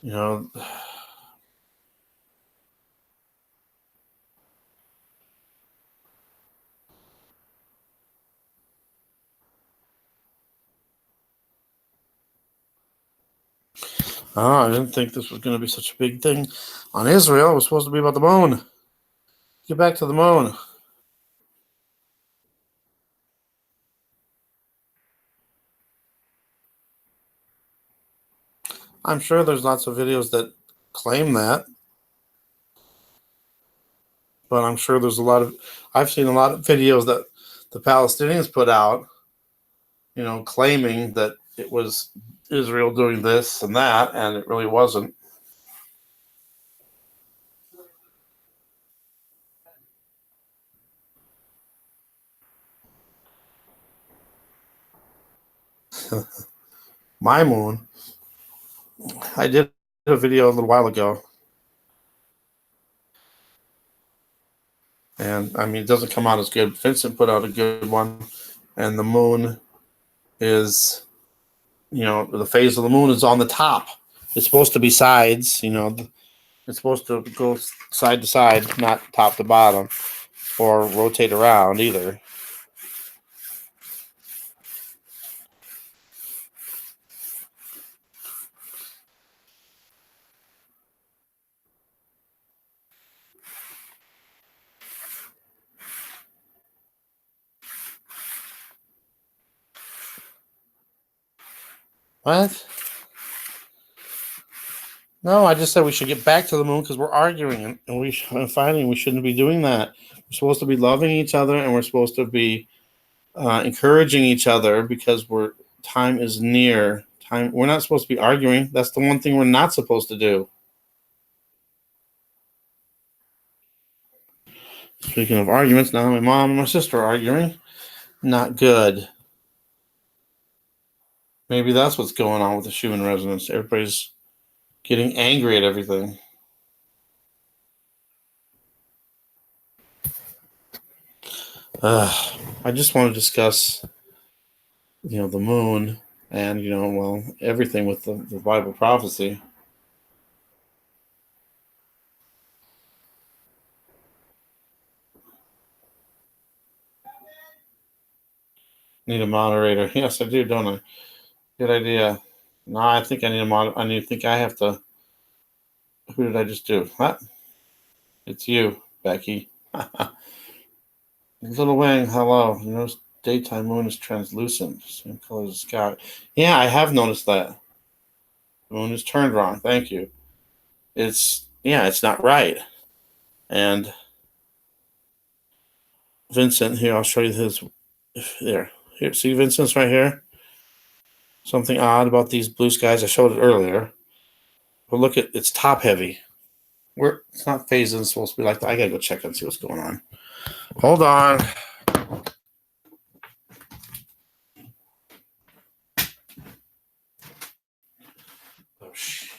you know, I didn't think this was going to be such a big thing on Israel. It was supposed to be about the moon. Get back to the moon. I'm sure there's lots of videos that claim that, but I'm sure there's I've seen a lot of videos that the Palestinians put out, claiming that it was Israel doing this and that, and it really wasn't. My moon. I did a video a little while ago, and I mean, it doesn't come out as good. Vincent put out a good one, and the moon is, the phase of the moon is on the top. It's supposed to be sides, it's supposed to go side to side, not top to bottom, or rotate around either. What? No, I just said we should get back to the moon because we're arguing, and I'm finding we shouldn't be doing that. We're supposed to be loving each other, and we're supposed to be encouraging each other because time is near. We're not supposed to be arguing. That's the one thing we're not supposed to do. Speaking of arguments, now my mom and my sister are arguing. Not good. Maybe that's what's going on with the Schumann resonance. Everybody's getting angry at everything. I just want to discuss, the moon and, everything with the Bible prophecy. Need a moderator. Yes, I do, don't I? Good idea. No, I think I need a I think I have to. Who did I just do? What? It's you, Becky. Little Wang, hello. You notice daytime moon is translucent, same color as the sky. Yeah, I have noticed that. The moon is turned wrong. Thank you. It's not right. And Vincent, here, I'll show you his. There. Here, see Vincent's right here? Something odd about these blue skies. I showed it earlier. But look at it's top heavy. It's not phasing, it's supposed to be like that. I gotta go check and see what's going on. Hold on. Oh shoot.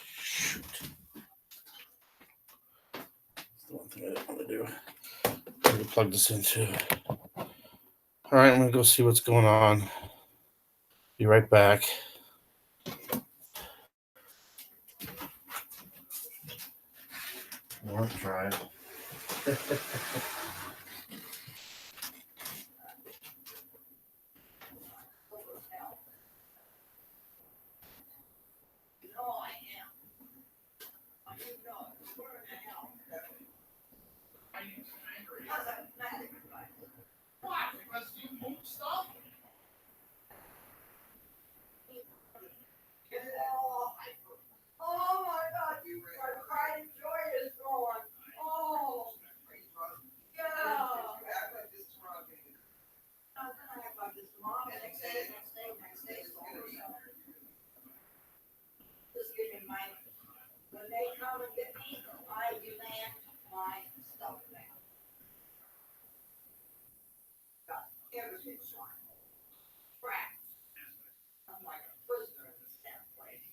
That's the one thing I didn't want to do. plug this in too. All right, I'm gonna go see what's going on. Be right back. Warp drive. Oh my God, you are pride and joy is gone. Oh, yeah. I'm gonna act like this tomorrow, next day. Just give me my, when they come and get me, I demand my stuff back. Got everything's fine. Trapped. I'm like a prisoner in this damn place.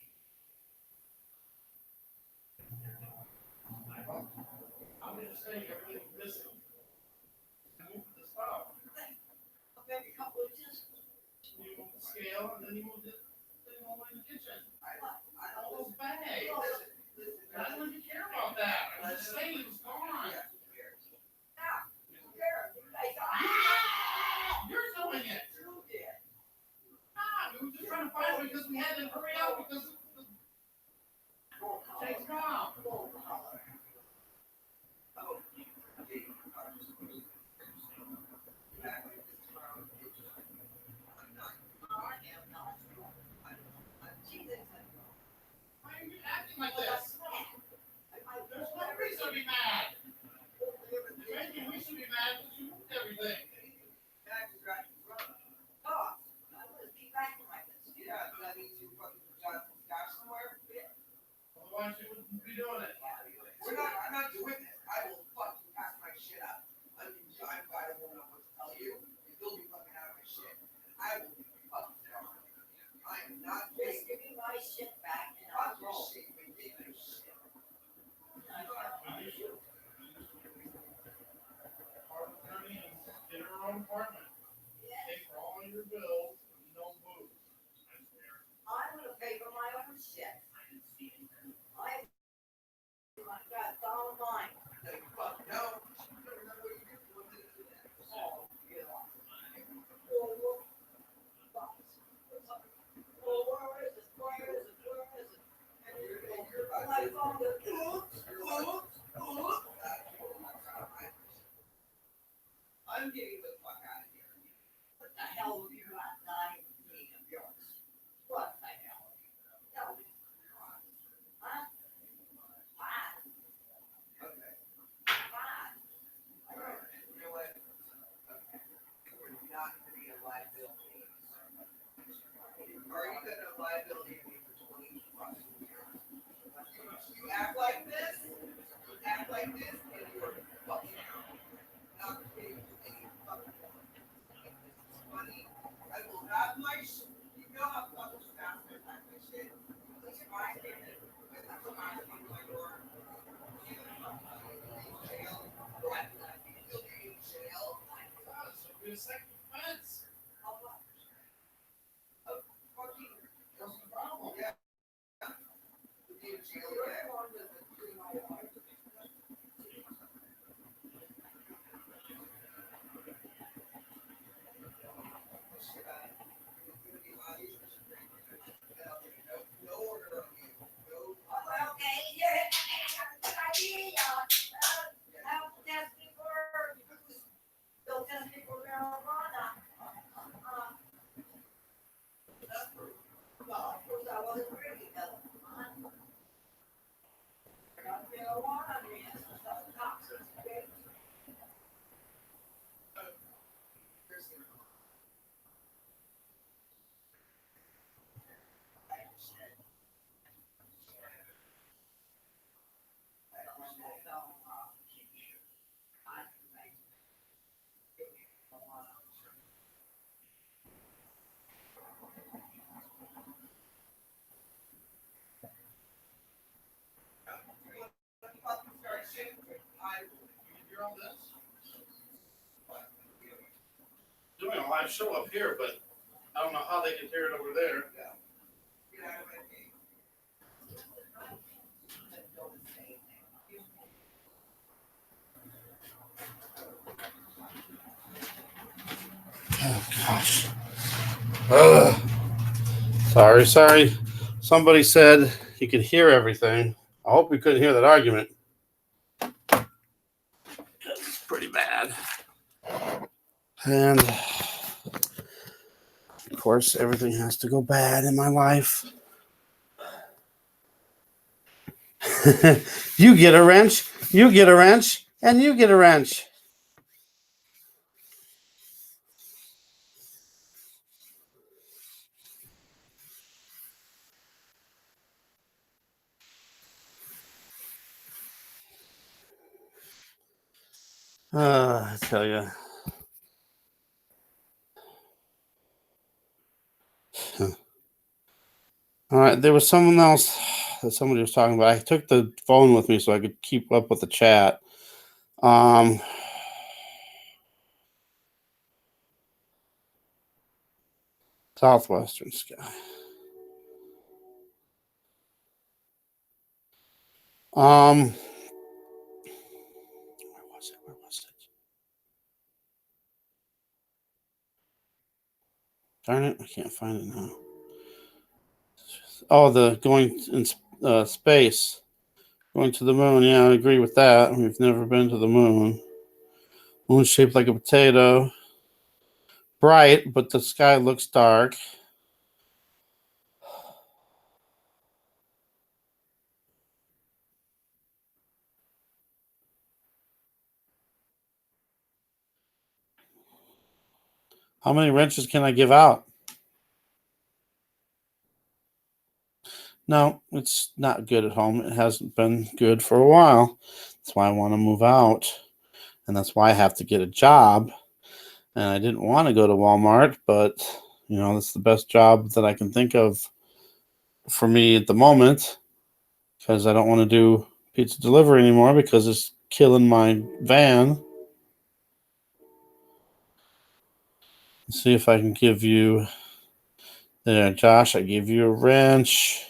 I'm just saying everything's missing. Move the stuff. Maybe a couple of inches. You move the scale and then you move the thing over in the kitchen. I All don't those bags. listen. I don't even care about that. I'm just saying it was gone. Now, who cares? You guys You're doing it. you did. We were just trying to find it because we had to hurry up because the takes off. Why are you acting like this? There's no reason to be mad. Maybe we should be mad because you moved everything. Otherwise you wouldn't be doing it. I'm not doing this. I will fucking pack my shit up. I don't know what to tell you. You'll be fucking out of my shit. I will be fucking down. I am not Just taking give me my shit back and I'll fuck your roll. shit. You take my shit. Part of attorney and get her own apartment. Pay for all your bills and no booze. I swear. I'm gonna pay for my own shit. My God, it's all mine. Like, fuck no. You don't remember what you did. What did you do that? Oh, yeah. Well, where is it? Where is it? Where is it? And You're about my to- phone goes, I'm getting the fuck out of here. what the hell have you got that I need of yours? What the hell? Tell me. Huh? Fine, Okay. fine. All right. You know what? Okay. We're not gonna be a liability. Are you gonna liability me for 20 fucking years? You act like this, and you're fucking out. Not paying any fucking money. I will have my shit. You know how fucking fast I pack my shit. Please find it. I'm not gonna be my door. You'll be in jail. What? You'll be in jail. So be a second offense. How much? Fucking, What's the problem? yeah. You'll be in jail. You're Yeah. the one that's doing my life. No order of you. No. Well, okay, yeah, good idea. I'll test me for, they'll test me for marijuana. Well, of course, I wasn't drinking though. Got marijuana in me, it's just a toxic, okay? I show up here, but I don't know how they can hear it over there. Get out of my game. Don't say anything. Oh gosh. Sorry. Somebody said you could hear everything. I hope you couldn't hear that argument. It's pretty bad. And of course, everything has to go bad in my life. You get a wrench, you get a wrench, and you get a wrench. I tell you. All right, there was someone else that somebody was talking about. I took the phone with me so I could keep up with the chat. Southwestern Sky. Where was it? Darn it, I can't find it now. Oh, the going in space. Going to the moon. Yeah, I agree with that. We've never been to the moon. Moon's shaped like a potato. Bright, but the sky looks dark. How many wrenches can I give out? No, it's not good at home. It hasn't been good for a while. That's why I want to move out. And that's why I have to get a job. And I didn't want to go to Walmart, but, that's the best job that I can think of for me at the moment. Because I don't want to do pizza delivery anymore because it's killing my van. Let's see if I can give you... There, Josh, I gave you a wrench.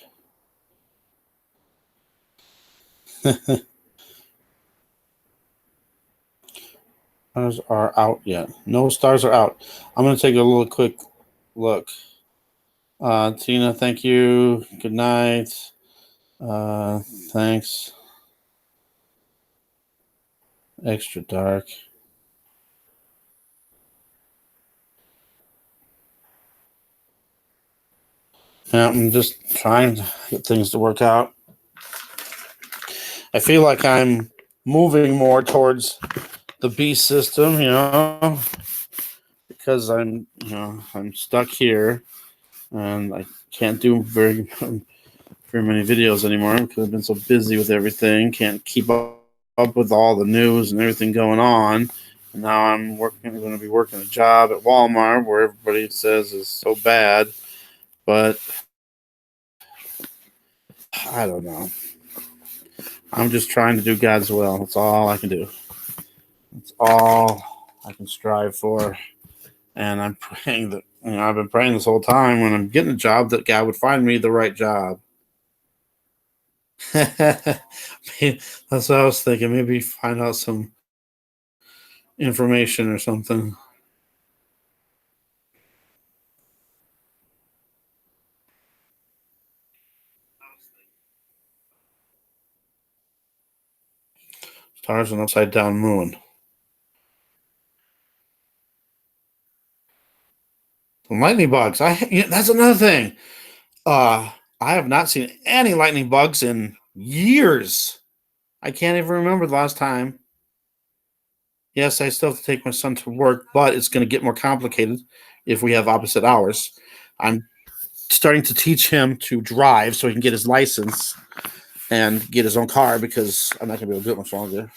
Stars are out yet. No stars are out. I'm going to take a little quick look. Tina, thank you. Good night. Thanks. Extra dark. Yeah, I'm just trying to get things to work out. I feel like I'm moving more towards the beast system, because I'm stuck here and I can't do very many videos anymore because I've been so busy with everything. Can't keep up with all the news and everything going on. And now I'm going to be working a job at Walmart where everybody says is so bad, but I don't know. I'm just trying to do God's will. That's all I can do. That's all I can strive for. And I'm praying that, I've been praying this whole time when I'm getting a job that God would find me the right job. That's what I was thinking. Maybe find out some information or something. Stars and upside down moon. Lightning bugs. That's another thing. I have not seen any lightning bugs in years. I can't even remember the last time. Yes, I still have to take my son to work, but it's going to get more complicated if we have opposite hours. I'm starting to teach him to drive so he can get his license and get his own car because I'm not going to be able to do it much longer.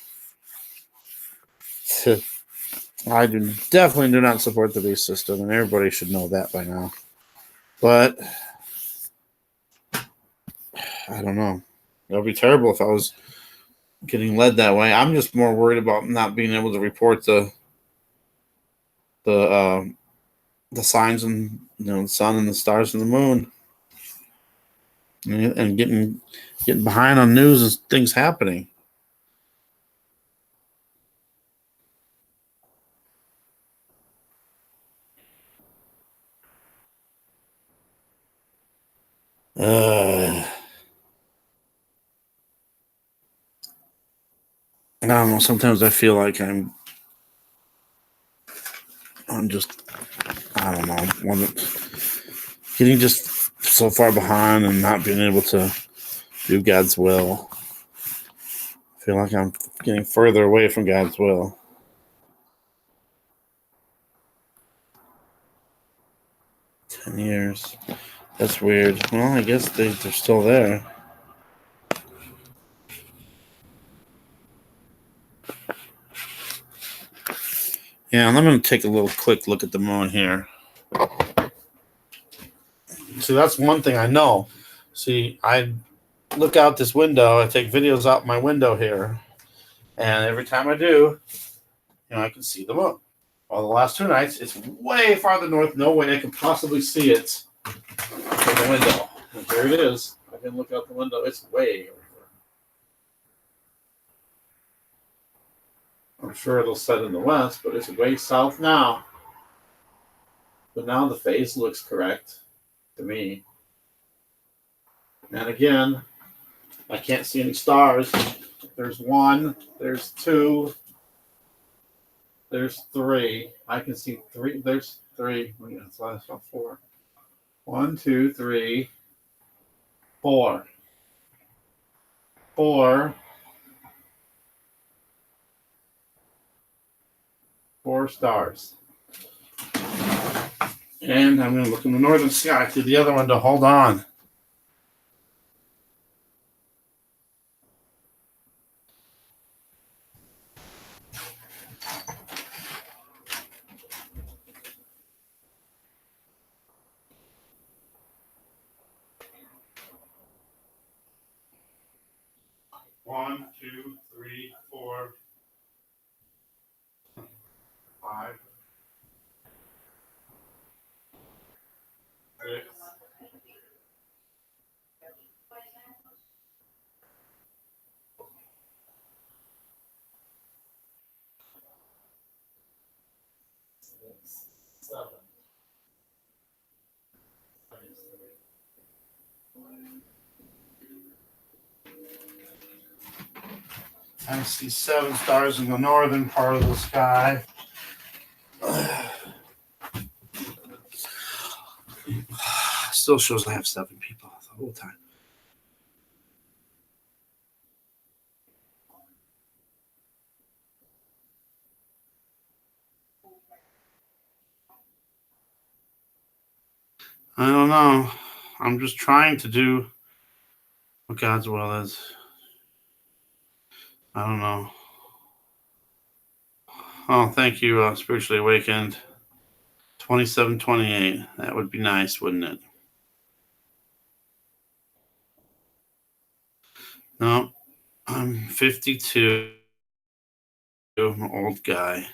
I definitely do not support the beast system, and everybody should know that by now. But I don't know. It would be terrible if I was getting led that way. I'm just more worried about not being able to report the the signs and the sun and the stars and the moon, and getting behind on news and things happening. I don't know. Sometimes I feel like I'm just, I don't know, getting just so far behind and not being able to do God's will. I feel like I'm getting further away from God's will. $10. That's weird. Well, I guess they're still there. Yeah, and I'm going to take a quick look at the moon here. See, that's one thing I know. See, I look out this window. I take videos out my window here. And every time I do, I can see the moon. Well, the last 2 nights, it's way farther north. No way I can possibly see it from the window. And there it is. I can look out the window. It's way over. I'm sure it'll set in the west, but it's way south now. But now the phase looks correct to me. And again, I can't see any stars. There's 1, there's 2, there's 3. I can see 3. There's 3. That's last 4. 1, 2, 3, 4. 4 stars. And I'm going to look in the northern sky through the other window. Hold on. One, 2, 3, 4, 5, 6, 7. I see 7 stars in the northern part of the sky. Still shows I have 7 people the whole time. I don't know. I'm just trying to do what God's will is. I don't know. Oh, thank you, Spiritually Awakened. 2728. That would be nice, wouldn't it? No, I'm 52. I'm an old guy.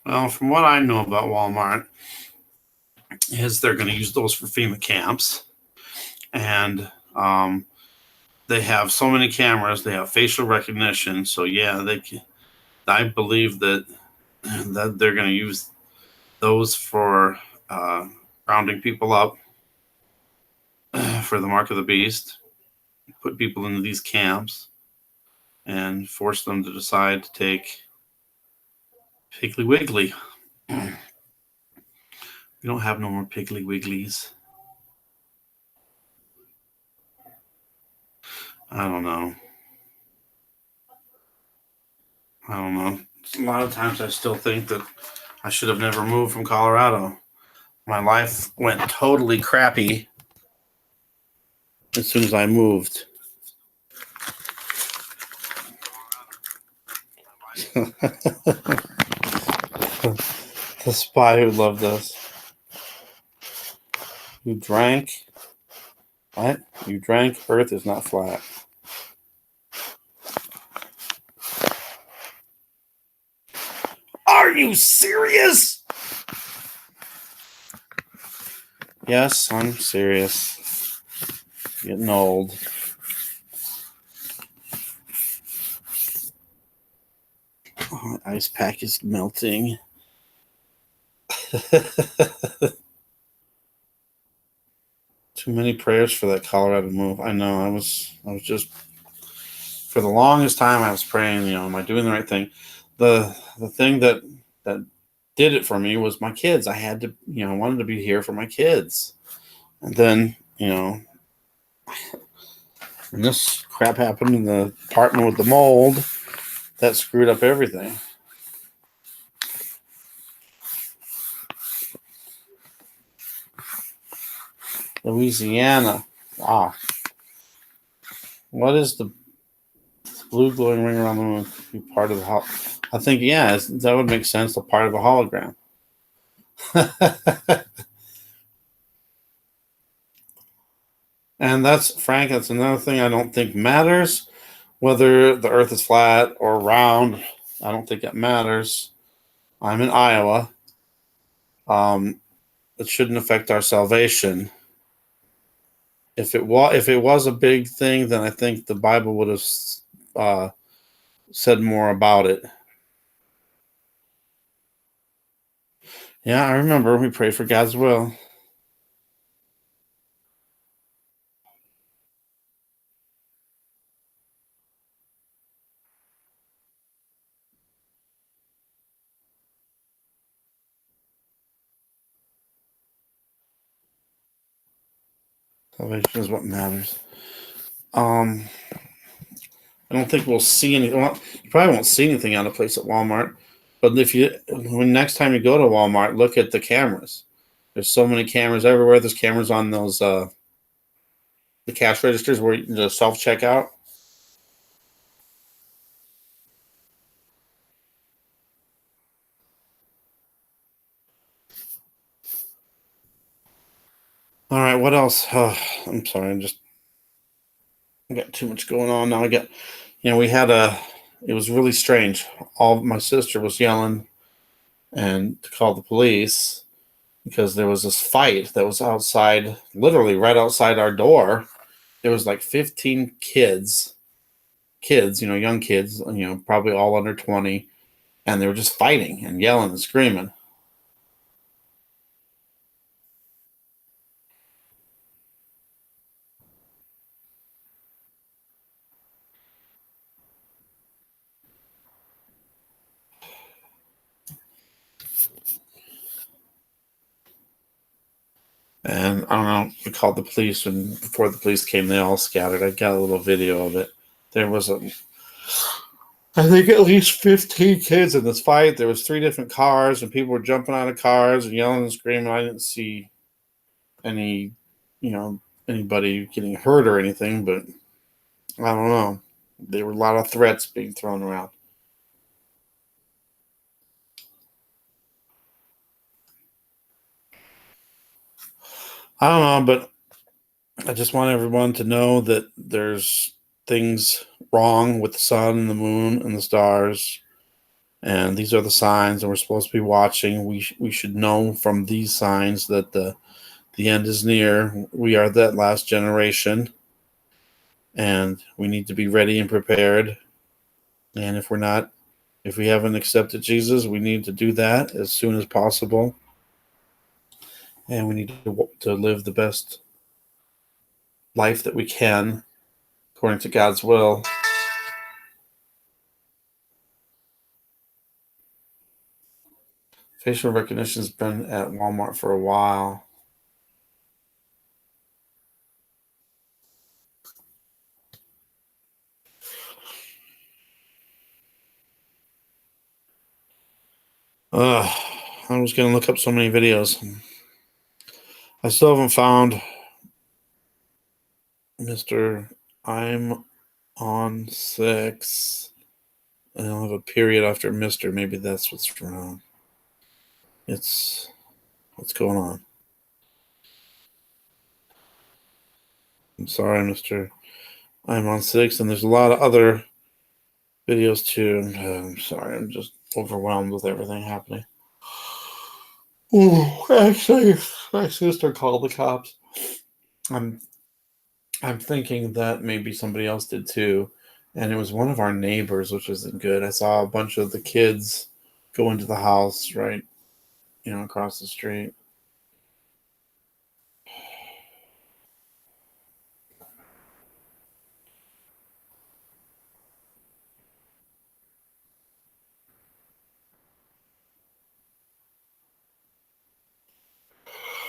Well, from what I know about Walmart, is they're going to use those for FEMA camps. And they have so many cameras. They have facial recognition. So, yeah, I believe that they're going to use those for rounding people up for the mark of the beast, put people into these camps, and force them to decide to take Piggly Wiggly. We don't have no more Piggly Wigglies. I don't know. A lot of times I still think that I should have never moved from Colorado. My life went totally crappy as soon as I moved. The spy who loved us. Who drank? What? You drank. Earth is not flat. Are you serious? Yes, I'm serious. Getting old. Oh, my ice pack is melting. Too many prayers for that Colorado move. I know. I was just, for the longest time I was praying, am I doing the right thing? The thing that did it for me was my kids. I had to, I wanted to be here for my kids. And then, when this crap happened in the apartment with the mold, that screwed up everything. Louisiana. Wow. What is the blue glowing ring around the moon? Be part of the I think, yeah, that would make sense. A part of a hologram. And that's another thing I don't think matters. Whether the earth is flat or round, I don't think it matters. I'm in Iowa. It shouldn't affect our salvation. If it was a big thing, then I think the Bible would have said more about it. Yeah, I remember we prayed for God's will. Salvation is what matters. I don't think we'll see anything. Well, you probably won't see anything out of place at Walmart. But when next time you go to Walmart, look at the cameras. There's so many cameras everywhere. There's cameras on those the cash registers where the self checkout. All right, what else? I'm sorry, I got too much going on now. It was really strange. My sister was yelling and to call the police because there was this fight that was outside, literally right outside our door. There was like 15 kids, young kids, probably all under 20, and they were just fighting and yelling and screaming. And I don't know, we called the police, and before the police came, they all scattered. I got a little video of it. There was I think at least 15 kids in this fight. There was 3 different cars, and people were jumping out of cars and yelling and screaming. I didn't see any, anybody getting hurt or anything, but I don't know. There were a lot of threats being thrown around. I don't know, but I just want everyone to know that there's things wrong with the sun and the moon and the stars, and these are the signs, and we're supposed to be watching. We should know from these signs that the end is near. We are that last generation, and we need to be ready and prepared. And if we haven't accepted Jesus, we need to do that as soon as possible. And we need to live the best life that we can according to God's will. Facial recognition has been at Walmart for a while. I was going to look up so many videos. I still haven't found Mr. I'm on 6. I don't have a period after Mr. Maybe that's what's wrong. What's going on? I'm sorry, Mr. I'm on 6, and there's a lot of other videos too. I'm sorry, I'm just overwhelmed with everything happening. Oh, actually, my sister called the cops. I'm thinking that maybe somebody else did too, and it was one of our neighbors, which isn't good. I saw a bunch of the kids go into the house right, across the street.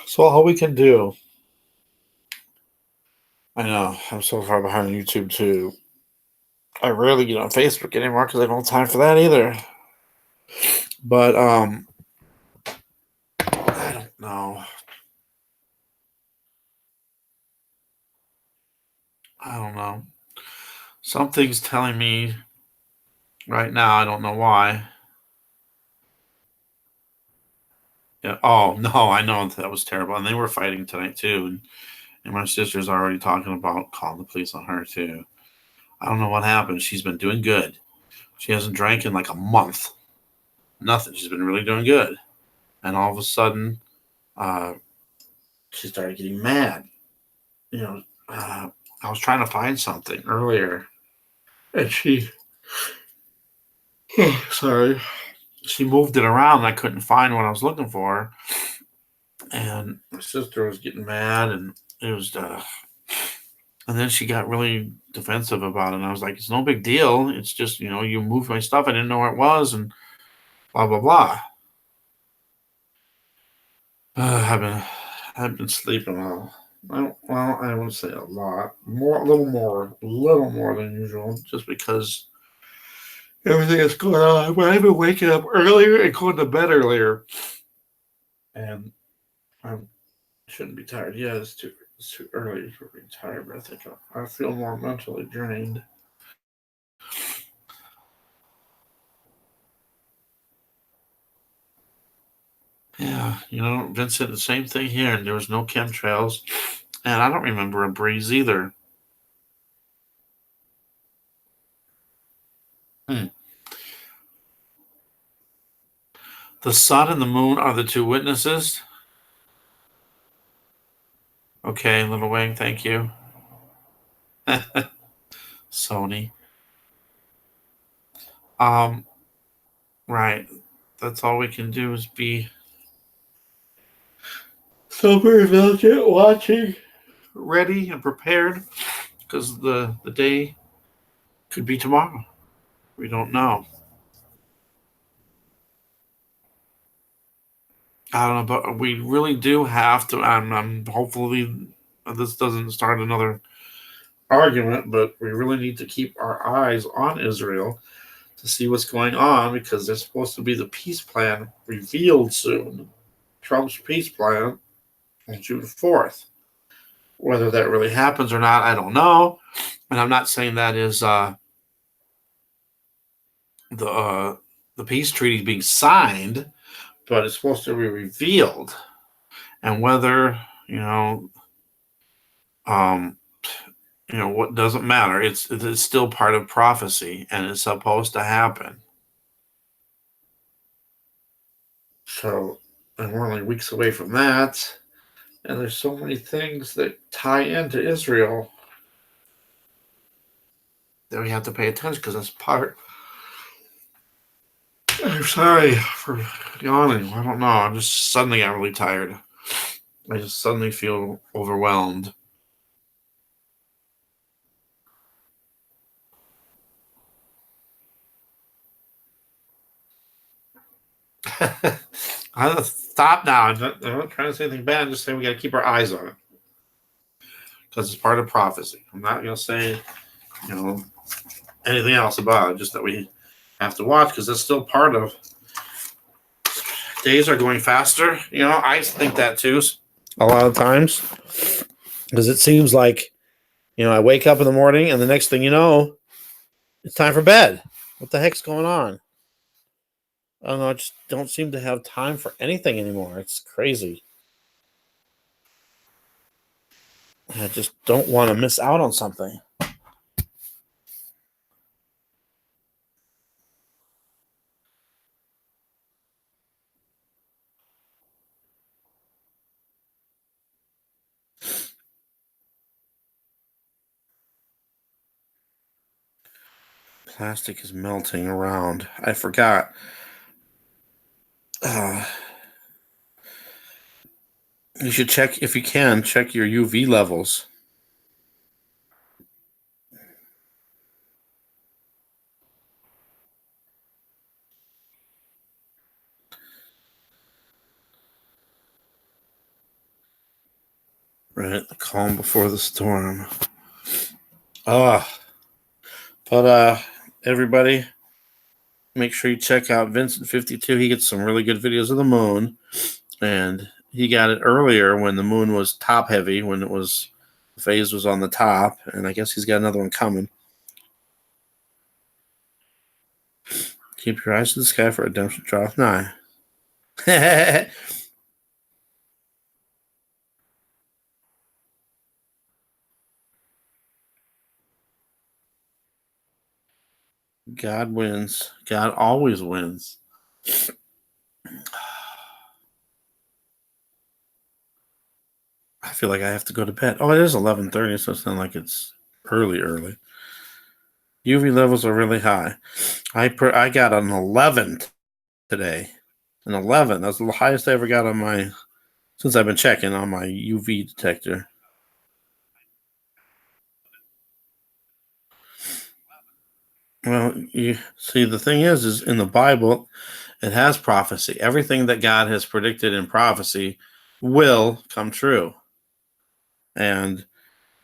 So all we can do, I know I'm so far behind YouTube too. I rarely get on Facebook anymore because I don't have time for that either. But I don't know. I don't know. Something's telling me right now. I don't know why. Yeah. Oh no, I know that was terrible, and they were fighting tonight too. And my sister's already talking about calling the police on her too. I don't know what happened. She's been doing good. She hasn't drank in like a month. Nothing. She's been really doing good. And all of a sudden, uh, she started getting mad. You know, I was trying to find something earlier, and sorry, she moved it around. And I couldn't find what I was looking for, and my sister was getting mad, and it was. And then she got really defensive about it. And I was like, "It's no big deal. It's just you moved my stuff. I didn't know where it was, and blah blah blah." I've been sleeping well. I wouldn't say a lot, a little more than usual, just because everything that's going on. But I've been waking up earlier and going to bed earlier, and I shouldn't be tired. Yeah, it's too early for being tired. But I think I feel more mentally drained. Yeah, Vincent, the same thing here, and there was no chemtrails, and I don't remember a breeze either. Hmm. The sun and the moon are the two witnesses. Okay, Little Wang, thank you. Sony. Um, right. That's all we can do is be sober, vigilant, watching, ready, and prepared, because the day could be tomorrow. We don't know. I don't know, but we really do have to. I'm hopefully this doesn't start another argument, but we really need to keep our eyes on Israel to see what's going on because there's supposed to be the peace plan revealed soon. Trump's peace plan on June 4th. Whether that really happens or not, I don't know. And I'm not saying that is the the peace treaty being signed, but it's supposed to be revealed. And whether um, what doesn't matter. It's still part of prophecy, and it's supposed to happen. So, and we're only weeks away from that. And there's so many things that tie into Israel that we have to pay attention because that's part. I'm sorry for yawning. I don't know. I'm just suddenly got really tired. I just suddenly feel overwhelmed. I stop now. I'm not trying to say anything bad. I'm just saying we got to keep our eyes on it because it's part of prophecy. I'm not going to say, anything else about it. Just that we have to watch because it's still part of. Days are going faster. I think that too. A lot of times, because it seems like, I wake up in the morning and the next thing you know, it's time for bed. What the heck's going on? I don't know. I just don't seem to have time for anything anymore. It's crazy. I just don't want to miss out on something. Plastic is melting around. I forgot. You should check, if you can, check your UV levels. Right, the calm before the storm. But everybody, make sure you check out Vincent52. He gets some really good videos of the moon, and he got it earlier when the moon was top heavy, when it was the phase was on the top, and I guess he's got another one coming. Keep your eyes to the sky for redemption draweth nigh. God wins. God always wins. I feel like I have to go to bed. Oh, it is 11:30, so it's not like it's early. UV levels are really high. I got an 11 today. An 11. That's the highest I ever got on my, since I've been checking on my UV detector. Well, you see, the thing is in the Bible, it has prophecy. Everything that God has predicted in prophecy will come true. And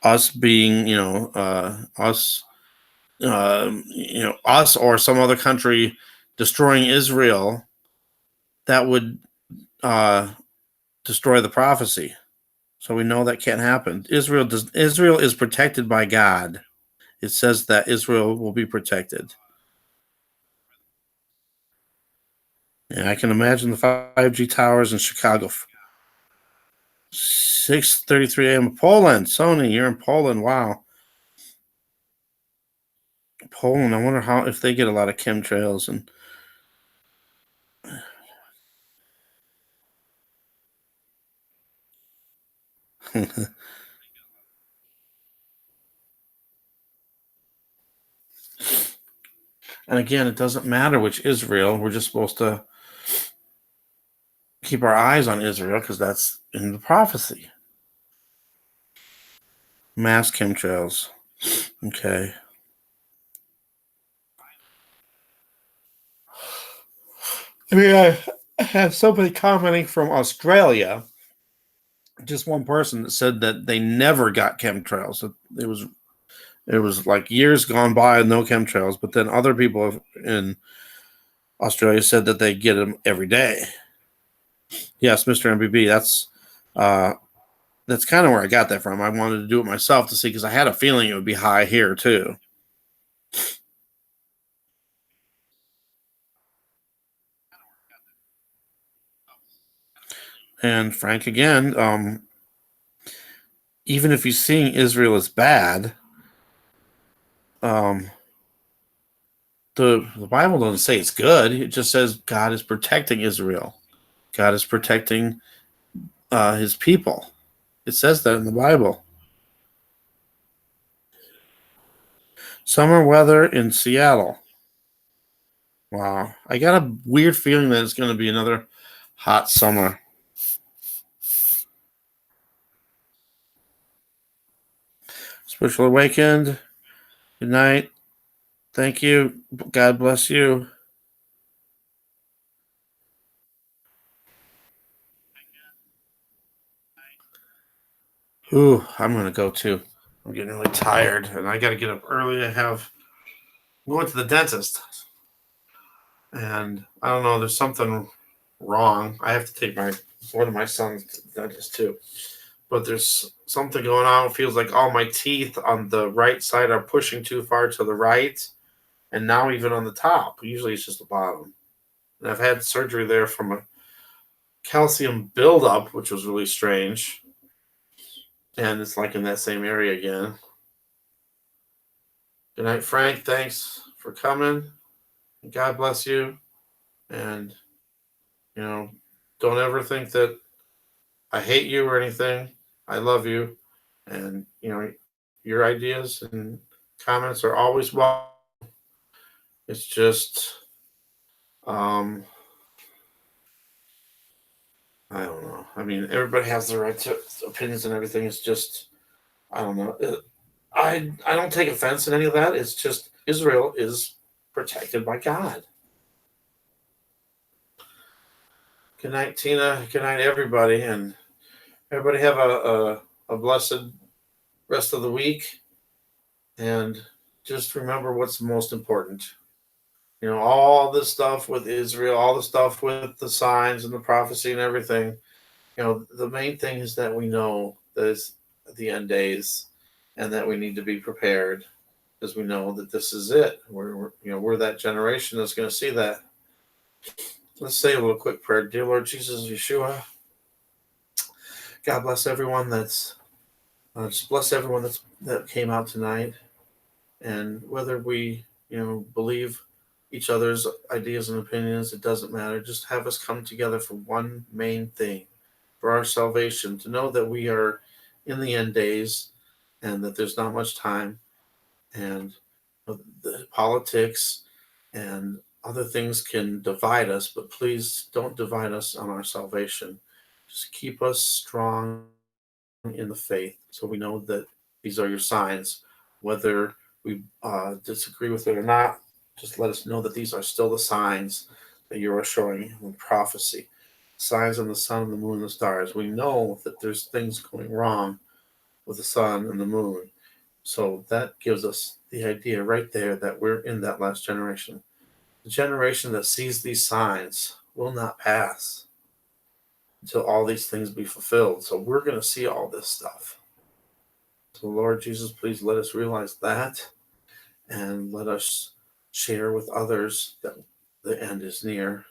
us being, us or some other country destroying Israel, that would destroy the prophecy. So we know that can't happen. Israel is protected by God. It says that Israel will be protected. And I can imagine the 5G towers in Chicago. 6:33 a.m. Poland. Sony, you're in Poland. Wow. Poland. I wonder if they get a lot of chemtrails and. And again, it doesn't matter which Israel. We're just supposed to keep our eyes on Israel because that's in the prophecy. Mass chemtrails. Okay. I mean, I had somebody commenting from Australia. Just one person that said that they never got chemtrails. It was like years gone by and no chemtrails. But then other people in Australia said that they get them every day. Yes, Mr. MBB. That's kind of where I got that from. I wanted to do it myself to see because I had a feeling it would be high here too. And Frank, again, even if you're seeing Israel as bad, the Bible doesn't say it's good. It just says God is protecting Israel. God is protecting his people. It says that in the Bible. Summer weather in Seattle. Wow. I got a weird feeling that it's going to be another hot summer. Spiritual Awakened. Good night. Thank you. God bless you. Ooh, I'm going to go too. I'm getting really tired and I got to get up early. I'm going to the dentist. And I don't know, there's something wrong. I have to take one of my sons to the dentist too. But there's something going on. It feels like all my teeth on the right side are pushing too far to the right. And now even on the top. Usually it's just the bottom. And I've had surgery there from a calcium buildup, which was really strange. And it's like in that same area again. Good night, Frank. Thanks for coming. God bless you. And, don't ever think that I hate you or anything. I love you. And, your ideas and comments are always welcome. It's just, um, I don't know. I mean, everybody has the right to opinions and everything. It's just, I don't know. I don't take offense in any of that. It's just Israel is protected by God. Good night, Tina. Good night, everybody, and everybody have a blessed rest of the week. And just remember what's most important. All this stuff with Israel, all the stuff with the signs and the prophecy and everything. The main thing is that we know that it's the end days, and that we need to be prepared because we know that this is it. We're that generation that's going to see that. Let's say a little quick prayer. Dear Lord Jesus Yeshua, God bless everyone that's just bless everyone that came out tonight, and whether we believe each other's ideas and opinions, it doesn't matter. Just have us come together for one main thing, for our salvation, to know that we are in the end days and that there's not much time, and the politics and other things can divide us, but please don't divide us on our salvation. Just keep us strong in the faith so we know that these are your signs. Whether we disagree with it or not, just let us know that these are still the signs that you are showing in prophecy. Signs on the sun, the moon, and the stars. We know that there's things going wrong with the sun and the moon. So that gives us the idea right there that we're in that last generation. The generation that sees these signs will not pass until all these things be fulfilled. So we're going to see all this stuff. So, Lord Jesus, please let us realize that, and let us share with others that the end is near.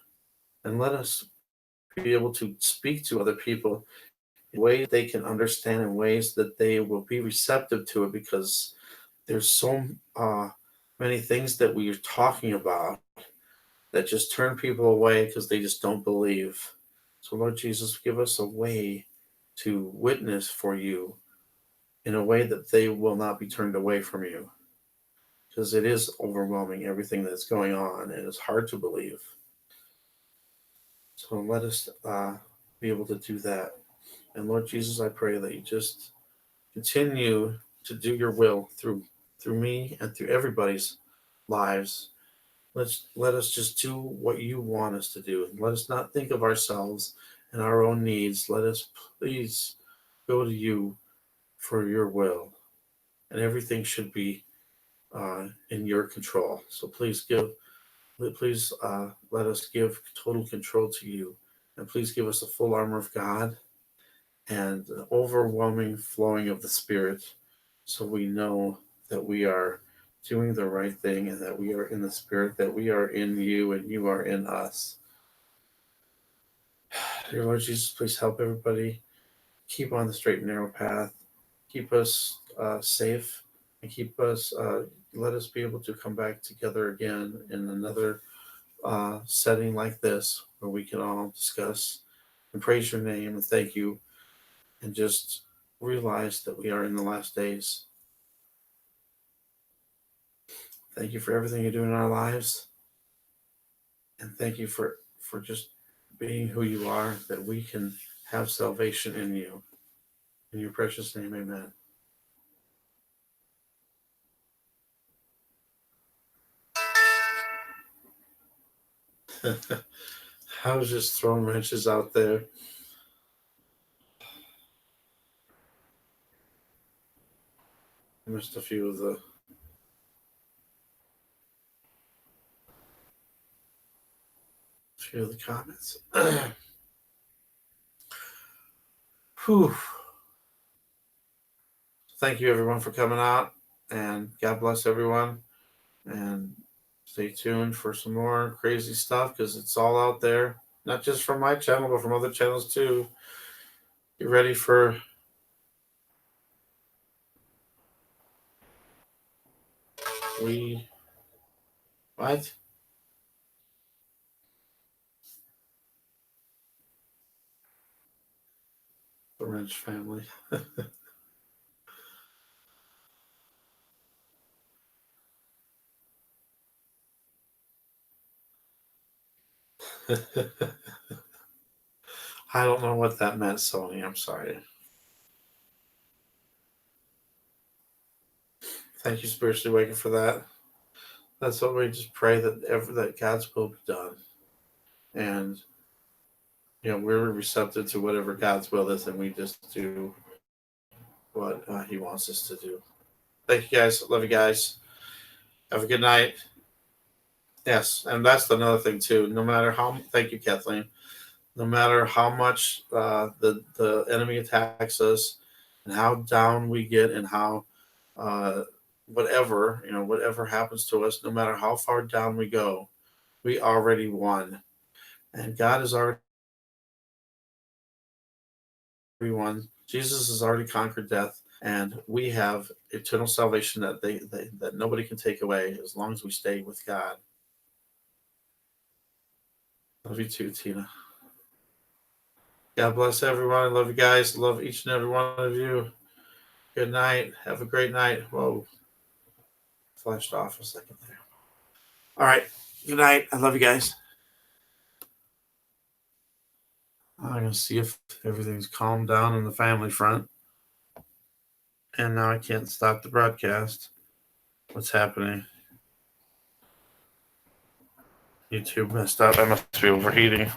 And let us be able to speak to other people in ways they can understand, in ways that they will be receptive to it, because there's so many things that we are talking about that just turn people away because they just don't believe. So, Lord Jesus, give us a way to witness for you in a way that they will not be turned away from you, because it is overwhelming, everything that's going on, and it's hard to believe. So let us be able to do that. And Lord Jesus, I pray that you just continue to do your will through me and through everybody's lives. Let us just do what you want us to do. Let us not think of ourselves and our own needs. Let us please go to you for your will, and everything should be in your control. So please let us give total control to you, and please give us a full armor of God and an overwhelming flowing of the Spirit, so we know that we are doing the right thing, and that we are in the Spirit, that we are in you and you are in us. Dear Lord Jesus, please help everybody keep on the straight and narrow path, keep us safe, and let us be able to come back together again in another setting like this, where we can all discuss and praise your name and thank you, and just realize that we are in the last days. Thank you for everything you're doing in our lives, and thank you for just being who you are, that we can have salvation in you. In your precious name, amen. I was just throwing wrenches out there. I missed a few of the comments. Whew. Thank you everyone for coming out, and God bless everyone, and stay tuned for some more crazy stuff, because it's all out there, not just from my channel but from other channels too. Get ready for What? The Wrench family. I don't know what that meant, Sony. I'm sorry. Thank you, Spiritually Awakened, for that. That's what we just pray that God's will be done. And, we're receptive to whatever God's will is, and we just do what He wants us to do. Thank you, guys. Love you guys. Have a good night. Yes, and that's another thing, too. No matter how, thank you, Kathleen. No matter how much the enemy attacks us and how down we get and how whatever happens to us, no matter how far down we go, we already won. And God has already won. Jesus has already conquered death, and we have eternal salvation that nobody can take away as long as we stay with God. Love you too, Tina. God bless everyone. I love you guys. Love each and every one of you. Good night. Have a great night. Whoa. Flashed off a second there. All right. Good night. I love you guys. I'm going to see if everything's calmed down on the family front. And now I can't stop the broadcast. What's happening? YouTube messed up. I must be overheating.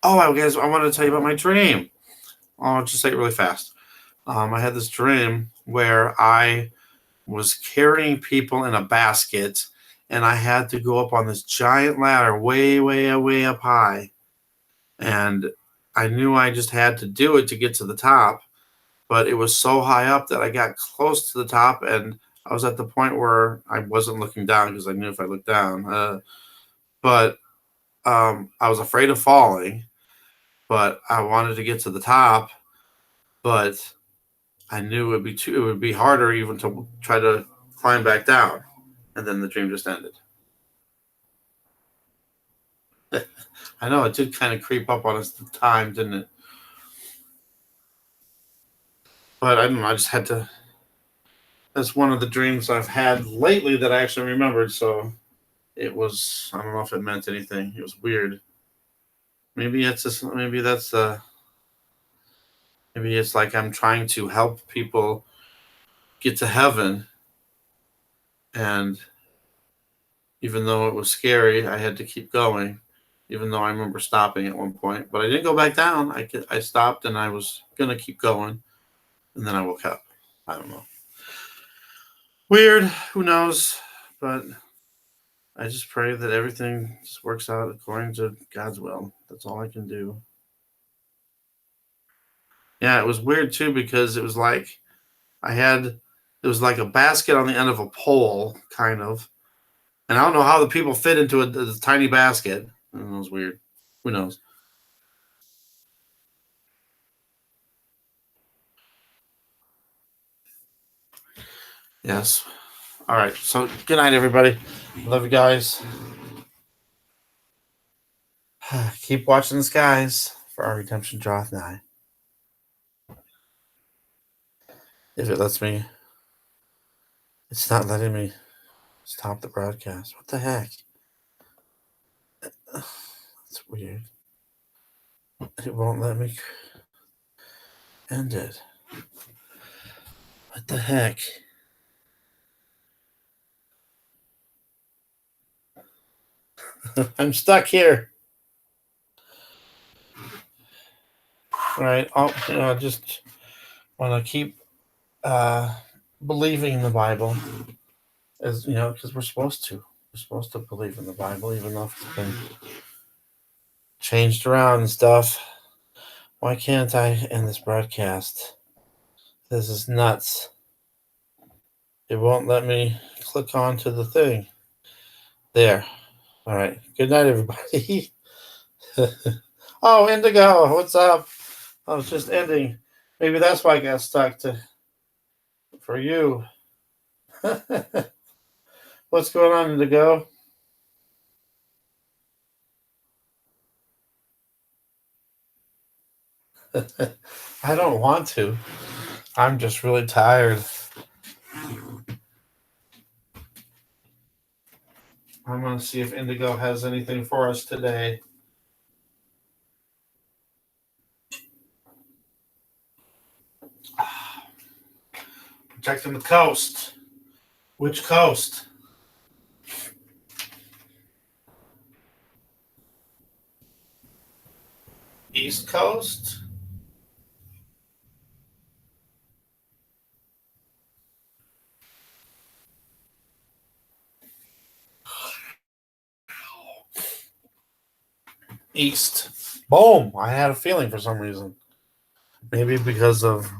Oh, guys, I wanted to tell you about my dream. I'll just say it really fast. I had this dream where I was carrying people in a basket, and I had to go up on this giant ladder way, way, way up high. And I knew I just had to do it to get to the top, but it was so high up that I got close to the top, and I was at the point where I wasn't looking down because I knew if I looked down. But I was afraid of falling, but I wanted to get to the top, but I knew it would be harder even to try to climb back down. And then the dream just ended. I know it did kind of creep up on us at the time, didn't it? But I don't know. I just had to. That's one of the dreams I've had lately that I actually remembered. So it was. I don't know if it meant anything. It was weird. Maybe it's just. Maybe that's. Maybe it's like I'm trying to help people get to heaven, and even though it was scary, I had to keep going. Even though I remember stopping at one point, but I didn't go back down. I stopped and I was gonna keep going, and then I woke up. I don't know. Weird. Who knows? But I just pray that everything just works out according to God's will. That's all I can do. Yeah, it was weird too because it was like it was like a basket on the end of a pole, kind of. And I don't know how the people fit into a tiny basket. I don't know, it was weird. Who knows? Yes. All right. So good night, everybody. Love you guys. Keep watching the skies, for our redemption draweth nigh. If it lets me, it's not letting me stop the broadcast. What the heck? That's weird. It won't let me end it. What the heck? I'm stuck here. All right. I just want to keep believing in the Bible, as because we're supposed to. We're supposed to believe in the Bible, even though it's been changed around and stuff. Why can't I end this broadcast? This is nuts. It won't let me click onto the thing. There. All right. Good night, everybody. Oh, Indigo, what's up? I was just ending. Maybe that's why I got stuck. for you. What's going on, Indigo? I don't want to. I'm just really tired. I'm going to see if Indigo has anything for us today. Protecting the coast. Which coast? East Coast? East. Boom! I had a feeling for some reason. Maybe because of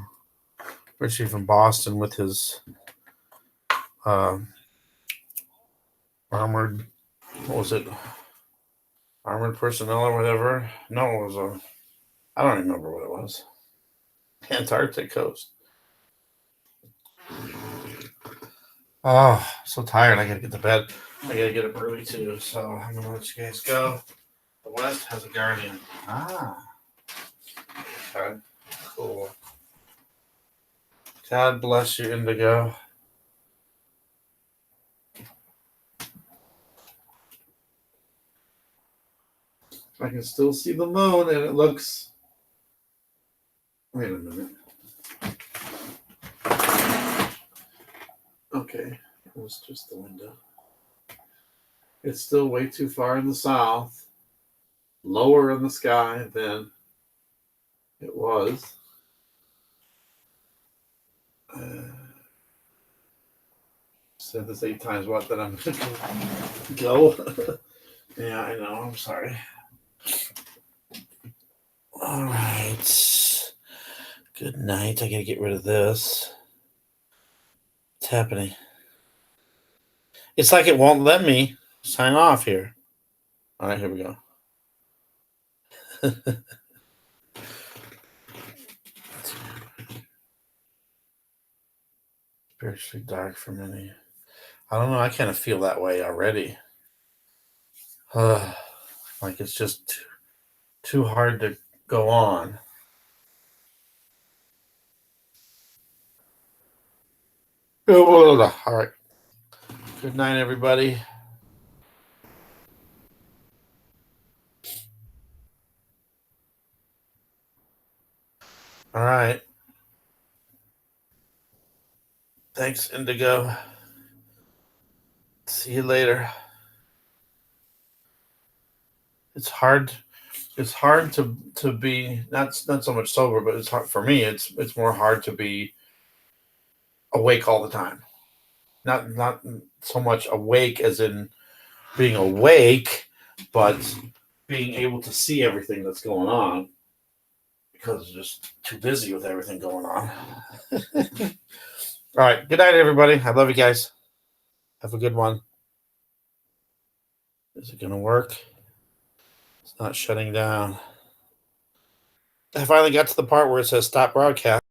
Richie from Boston with his armored, what was it? Armored personnel or whatever. No, it was I don't remember what it was. Antarctic coast. Oh, so tired. I gotta get to bed. I gotta get up early too. So I'm gonna let you guys go. The West has a guardian. Ah. Okay. Cool. God bless you, Indigo. I can still see the moon, and it looks. Wait a minute. Okay, it was just the window. It's still way too far in the south, lower in the sky than it was. Said this 8 times. What? That I'm gonna go. Yeah, I know. I'm sorry. All right. Good night. I gotta get rid of this. What's happening? It's like it won't let me sign off here. All right, here we go. Spiritually dark for many. I don't know. I kind of feel that way already. Like it's just too hard to go on. All right. Good night, everybody. All right. Thanks, Indigo. See you later. It's hard to be not so much sober, but it's hard for me. It's more hard to be awake all the time. Not so much awake as in being awake, but being able to see everything that's going on because I'm just too busy with everything going on. All right. Good night, everybody. I love you guys. Have a good one. Is it going to work? It's not shutting down. I finally got to the part where it says stop broadcast.